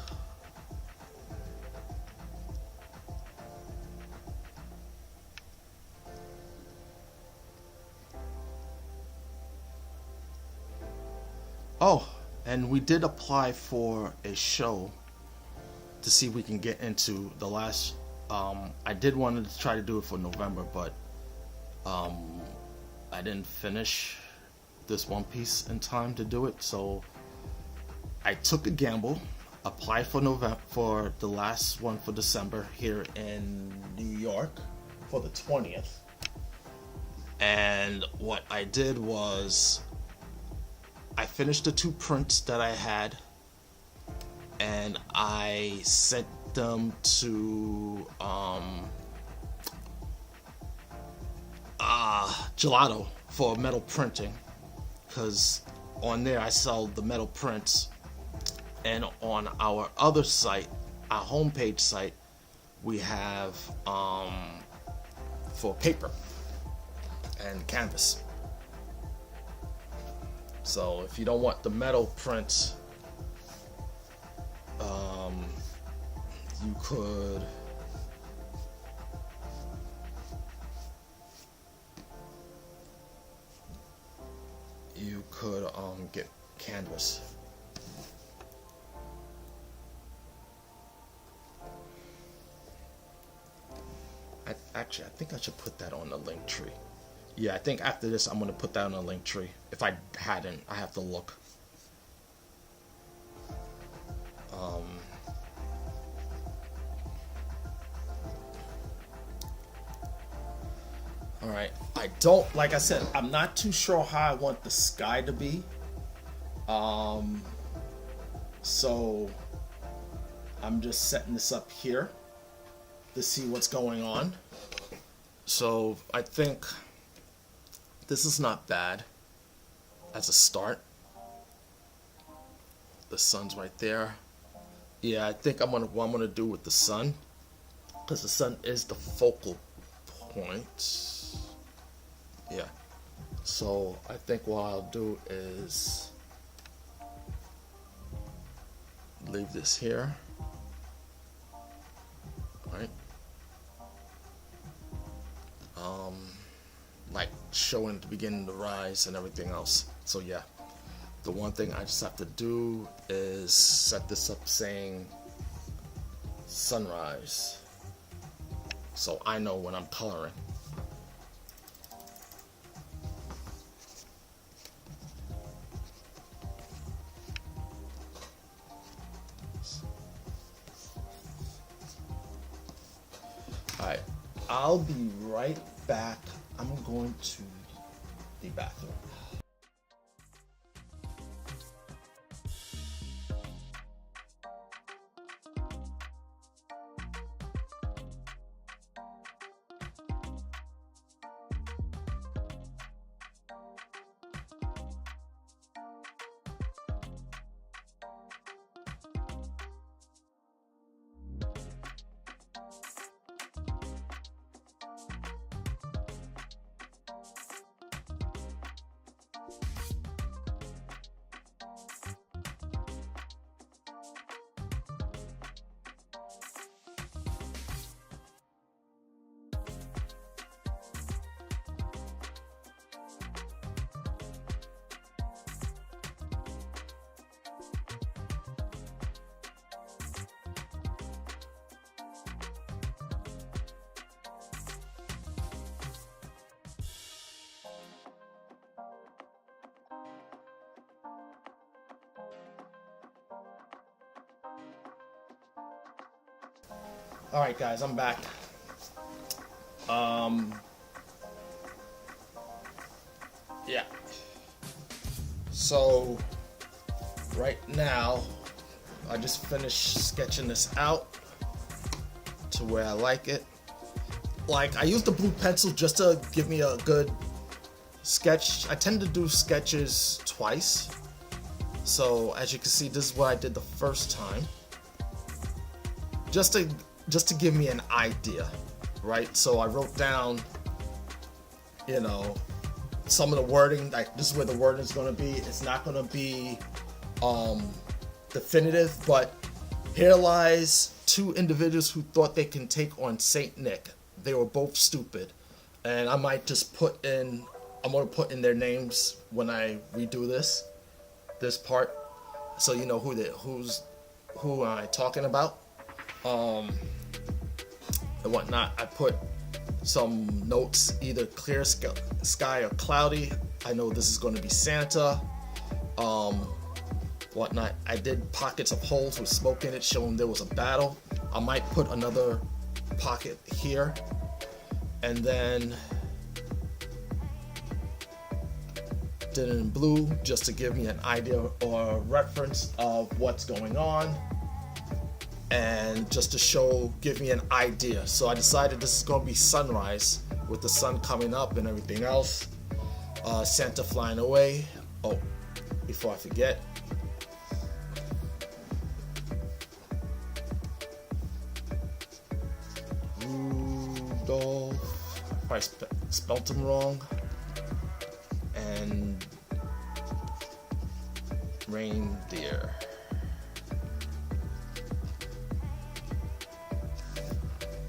Oh, and we did apply for a show to see if we can get into the last. I did want to try to do it for November, but I didn't finish this One Piece in time to do it, so I took a gamble, applied for November for the last one for December here in New York for the 20th. And what I did was I finished the 2 prints that I had, and I sent them to Gelato for metal printing, because on there I sell the metal prints, and on our other site, our homepage site, we have for paper and canvas. So if you don't want the metal prints, you could get canvas. I think I should put that on the link tree. Yeah, I think after this I'm gonna put that on the link tree. If I hadn't, I have to look. Alright, I don't, like I said, I'm not too sure how I want the sky to be. So I'm just setting this up here to see what's going on. So I think this is not bad as a start. The sun's right there. Yeah, I think what I'm gonna do with the sun, because the sun is the focal point. Yeah. So I think what I'll do is leave this here. Right. Like showing the beginning, the rise, and everything else. So yeah, the one thing I just have to do is set this up saying sunrise, so I know when I'm coloring. Alright, I'll be right back. I'm going to the bathroom. Alright guys, I'm back. Yeah. So right now I just finished sketching this out to where I like it. Like, I used the blue pencil just to give me a good sketch. I tend to do sketches twice. So as you can see, this is what I did the first time. Just to give me an idea, right? So I wrote down, you know, some of the wording, like this is where the wording is going to be. It's not going to be definitive, but here lies two individuals who thought they can take on Saint Nick. They were both stupid, and I might just I'm going to put in their names when I redo this part, so you know who I'm talking about. And whatnot. I put some notes, either clear sky or cloudy. I know this is going to be Santa. Whatnot. I did pockets of holes with smoke in it, showing there was a battle. I might put another pocket here, and then did it in blue just to give me an idea or a reference of what's going on, and just to give me an idea. So I decided this is going to be sunrise with the sun coming up and everything else. Santa flying away. Oh, before I forget, Rudolph, I spelled him wrong, and reindeer.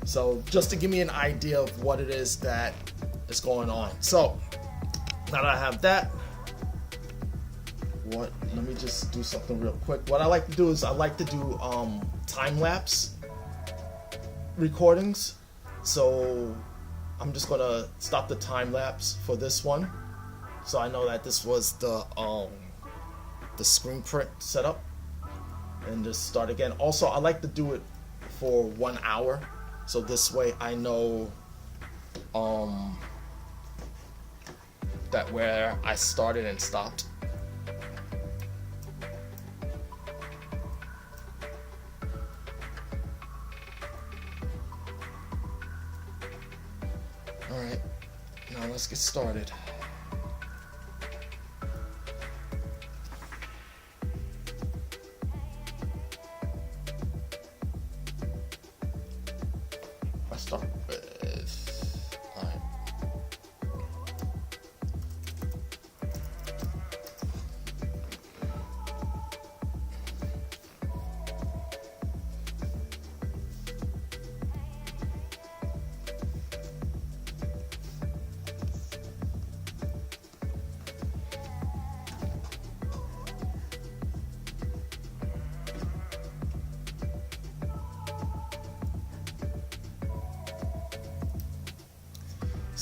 So just to give me an idea of what it is that is going on. So now that I have that, let me just do something real quick. What I like to do is I like to do time-lapse recordings. So I'm just gonna stop the time-lapse for this one, so I know that this was the screen print setup, and just start again. Also, I like to do it for 1 hour. So this way I know that where I started and stopped. Alright, now let's get started. I start with, alright.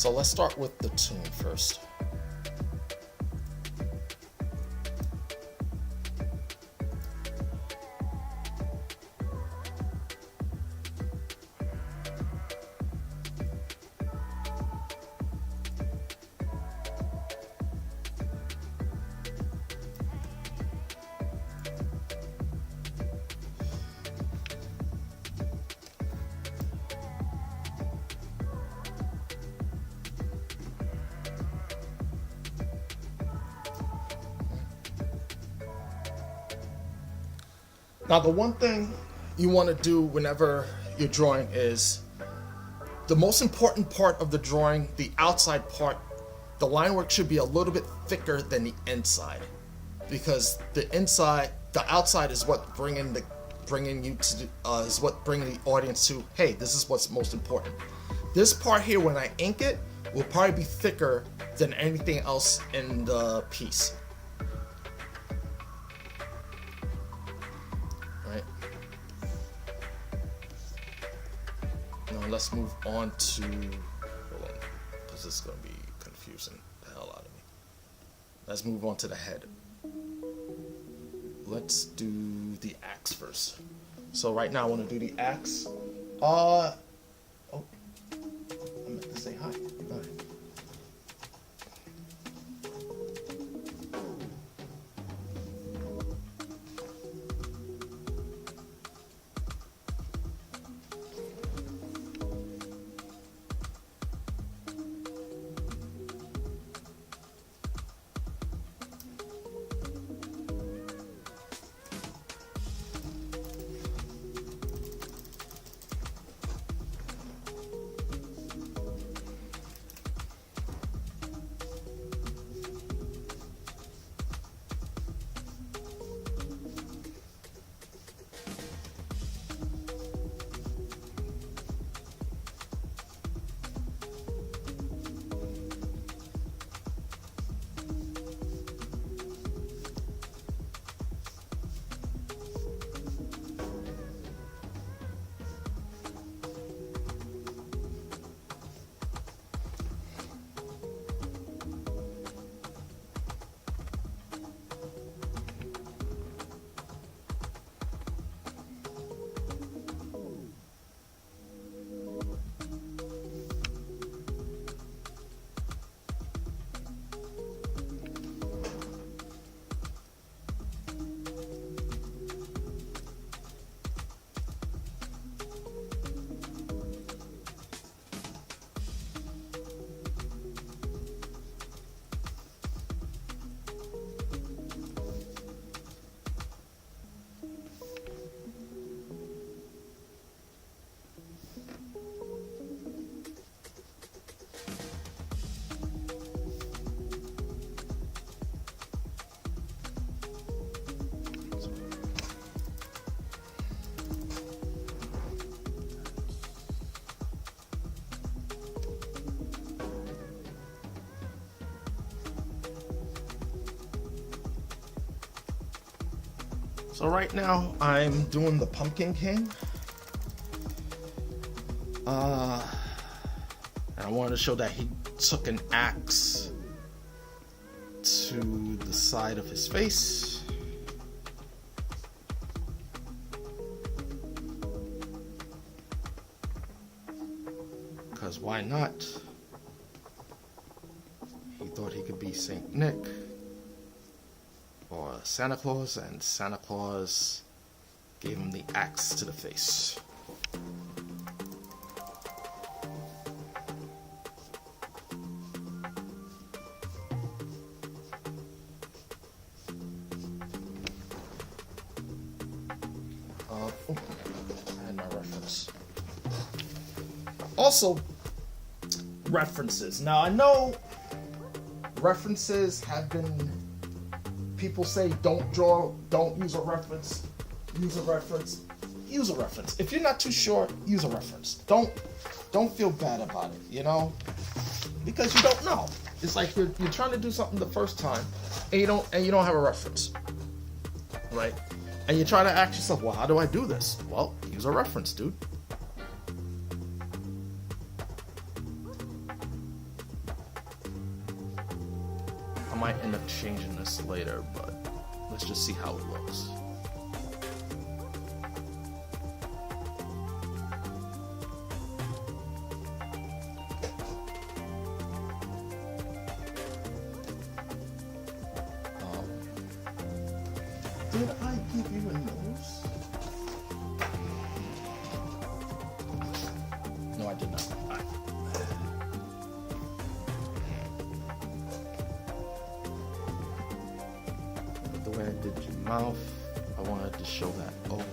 So let's start with the tune first. Now, the one thing you want to do whenever you're drawing is the most important part of the drawing, the outside part, the line work should be a little bit thicker than the inside, because the outside is what bringing the audience to, hey, this is what's most important. This part here, when I ink it, will probably be thicker than anything else in the piece. Now let's move on to, hold on, because this is going to be confusing the hell out of me. Let's move on to the head. Let's do the axe first. So right now I want to do the axe. Oh, I meant to say hi. Go ahead. So right now I'm doing the Pumpkin King. And I wanted to show that he took an axe to the side of his face. Because why not? He thought he could be Saint Nick or Santa Claus, and Santa Claus gave him the axe to the face. I had my reference. Also, references. Now I know references have been, people say don't use a reference, use a reference, use a reference. If you're not too sure, use a reference. Don't feel bad about it, you know? Because you don't know. It's like you're trying to do something the first time and you don't have a reference. Right? And you try to ask yourself, well, how do I do this? Well, use a reference, dude. changing this later, but let's just see how it looks. Did I give you a nose? No, I did not. Alright. The way I did your mouth, I wanted to show that. Oh.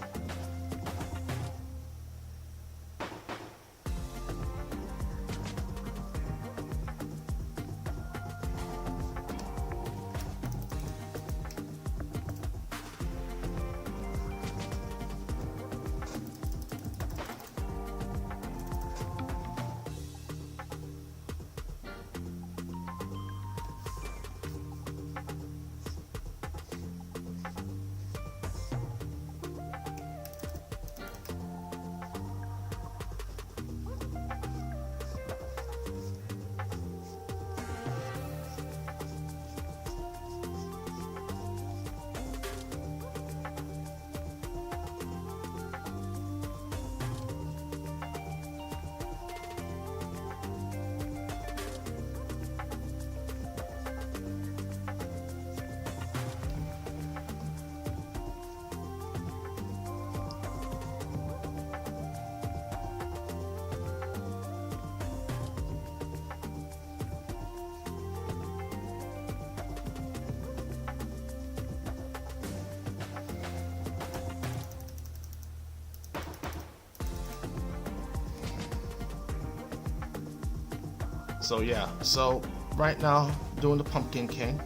So yeah, so right now doing the Pumpkin King.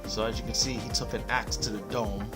So as you can see, he took an axe to the dome.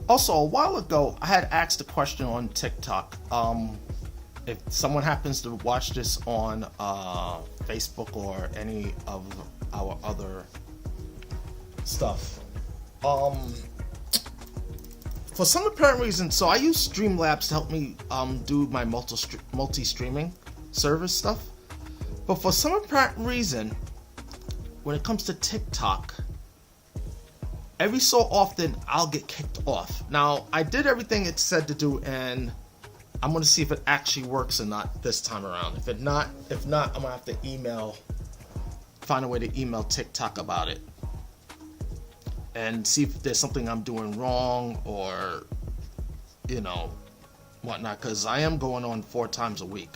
Also, a while ago, I had asked a question on TikTok. If someone happens to watch this on Facebook or any of our other stuff, for some apparent reason, so I use Streamlabs to help me do my multi-streaming service stuff. But for some apparent reason, when it comes to TikTok, every so often I'll get kicked off. Now, I did everything it said to do, and I'm gonna see if it actually works or not this time around. If not, I'm gonna have to find a way to email TikTok about it and see if there's something I'm doing wrong or, you know, whatnot. Because I am going on 4 times a week.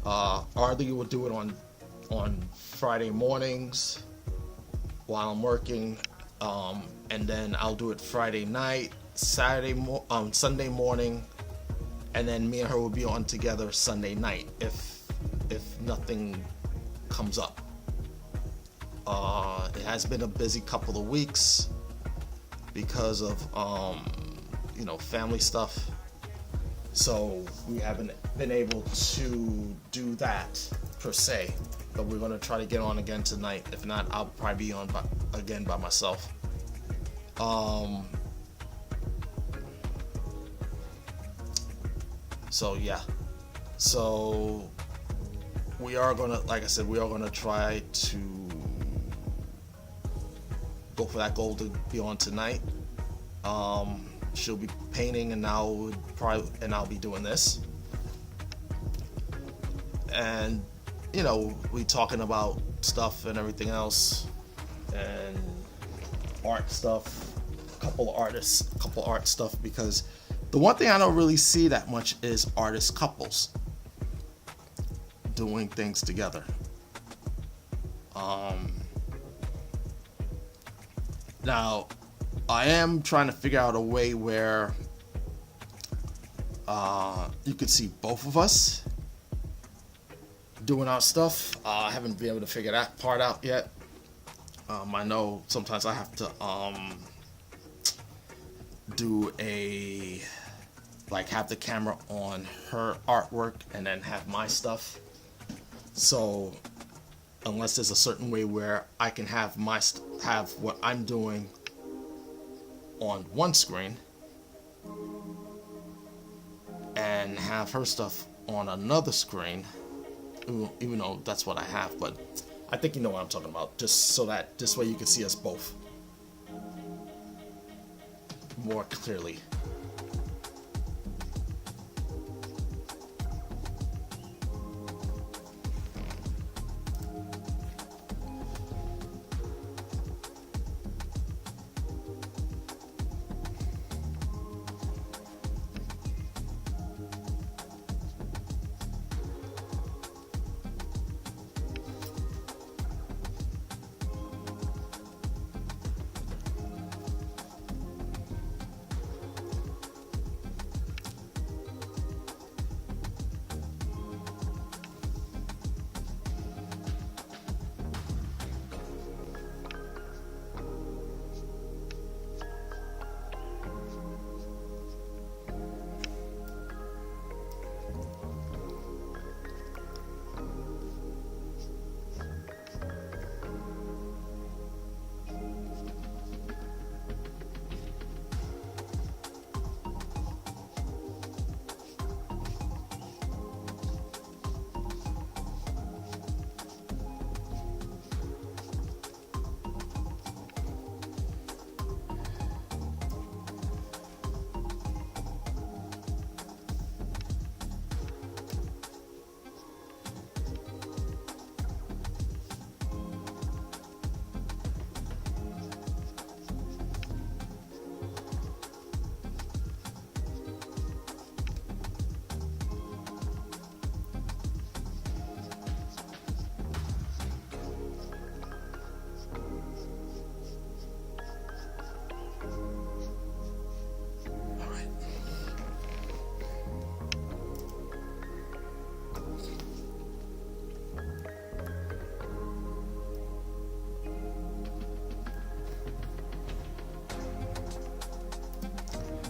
Ardlee will do it on Friday mornings while I'm working, and then I'll do it Friday night, Sunday morning, and then me and her will be on together Sunday night if nothing comes up. It has been a busy couple of weeks because of family stuff. So we haven't been able to do that per se, but we're gonna try to get on again tonight. If not, I'll probably be on again by myself. So yeah, so we are gonna, like I said, we are gonna try to go for that goal to be on tonight. She'll be painting, and I'll be doing this. And you know, we talking about stuff and everything else, and art stuff, a couple artists, a couple art stuff, because the one thing I don't really see that much is artist couples doing things together. Now, I am trying to figure out a way where you could see both of us doing our stuff. I haven't been able to figure that part out yet. I know sometimes I have to do a, like, have the camera on her artwork and then have my stuff. So unless there's a certain way where I can have have what I'm doing on one screen and have her stuff on another screen, even though that's what I have, but I think you know what I'm talking about, just so that this way you can see us both more clearly.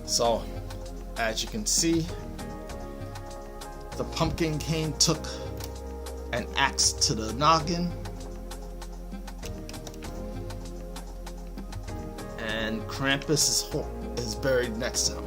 So, as you can see, the Pumpkin King took an axe to the noggin, and Krampus is buried next to him.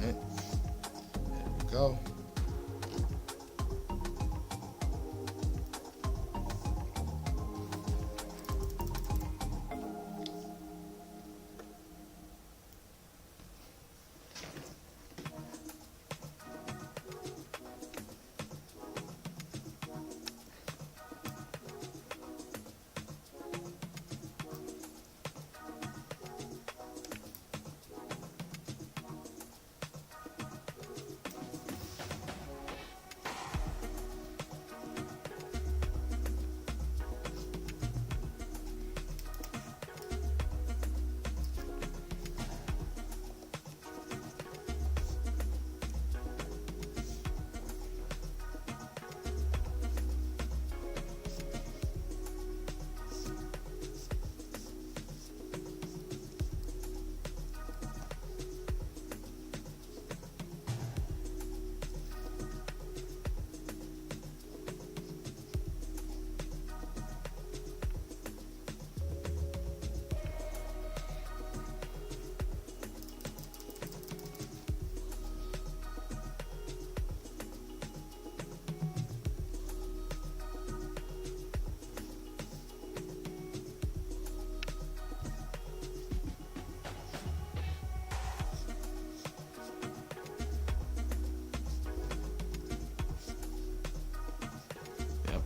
There we go.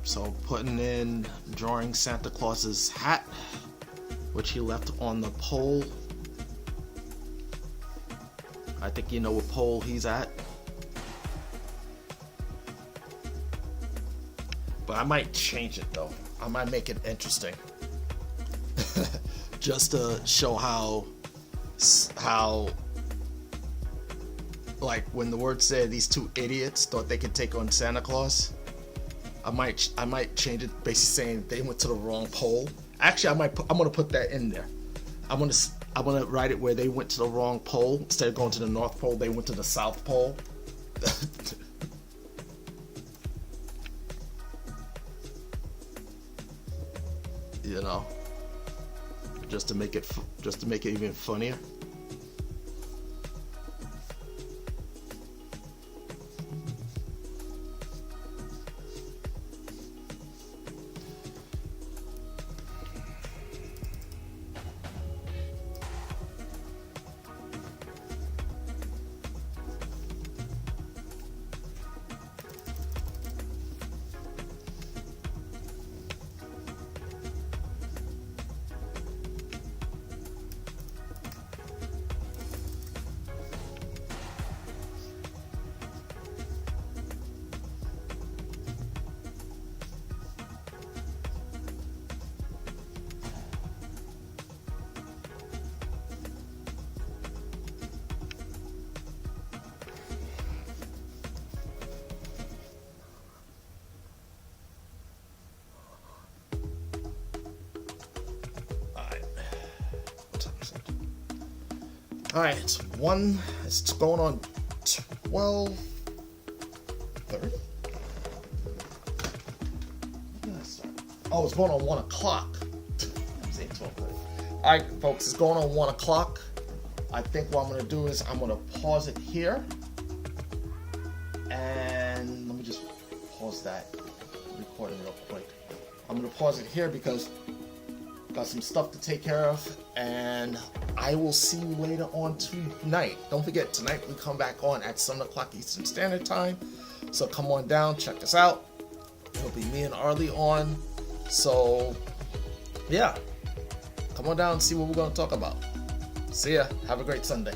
So putting in, drawing Santa Claus's hat, which he left on the pole. I think you know what pole he's at. But I might change it though. I might make it interesting. Just to show how like when the word said these two idiots thought they could take on Santa Claus. I might change it, basically saying they went to the wrong pole. Actually, I'm gonna put that in there. I'm gonna write it where they went to the wrong pole. Instead of going to the North Pole, they went to the South Pole. You know, just to make it even funnier. Alright, it's going on 12:30? Oh, it's going on 1 o'clock. I'm saying 12:30. Alright, folks, it's going on 1 o'clock. I think what I'm going to do is I'm going to pause it here. And let me just pause that recording real quick. I'm going to pause it here because I've got some stuff to take care of. And I will see you later on tonight. Don't forget, tonight we come back on at 7 o'clock Eastern Standard Time. So come on down, check us out. It'll be me and Ardlee on. So, yeah. Come on down and see what we're going to talk about. See ya. Have a great Sunday.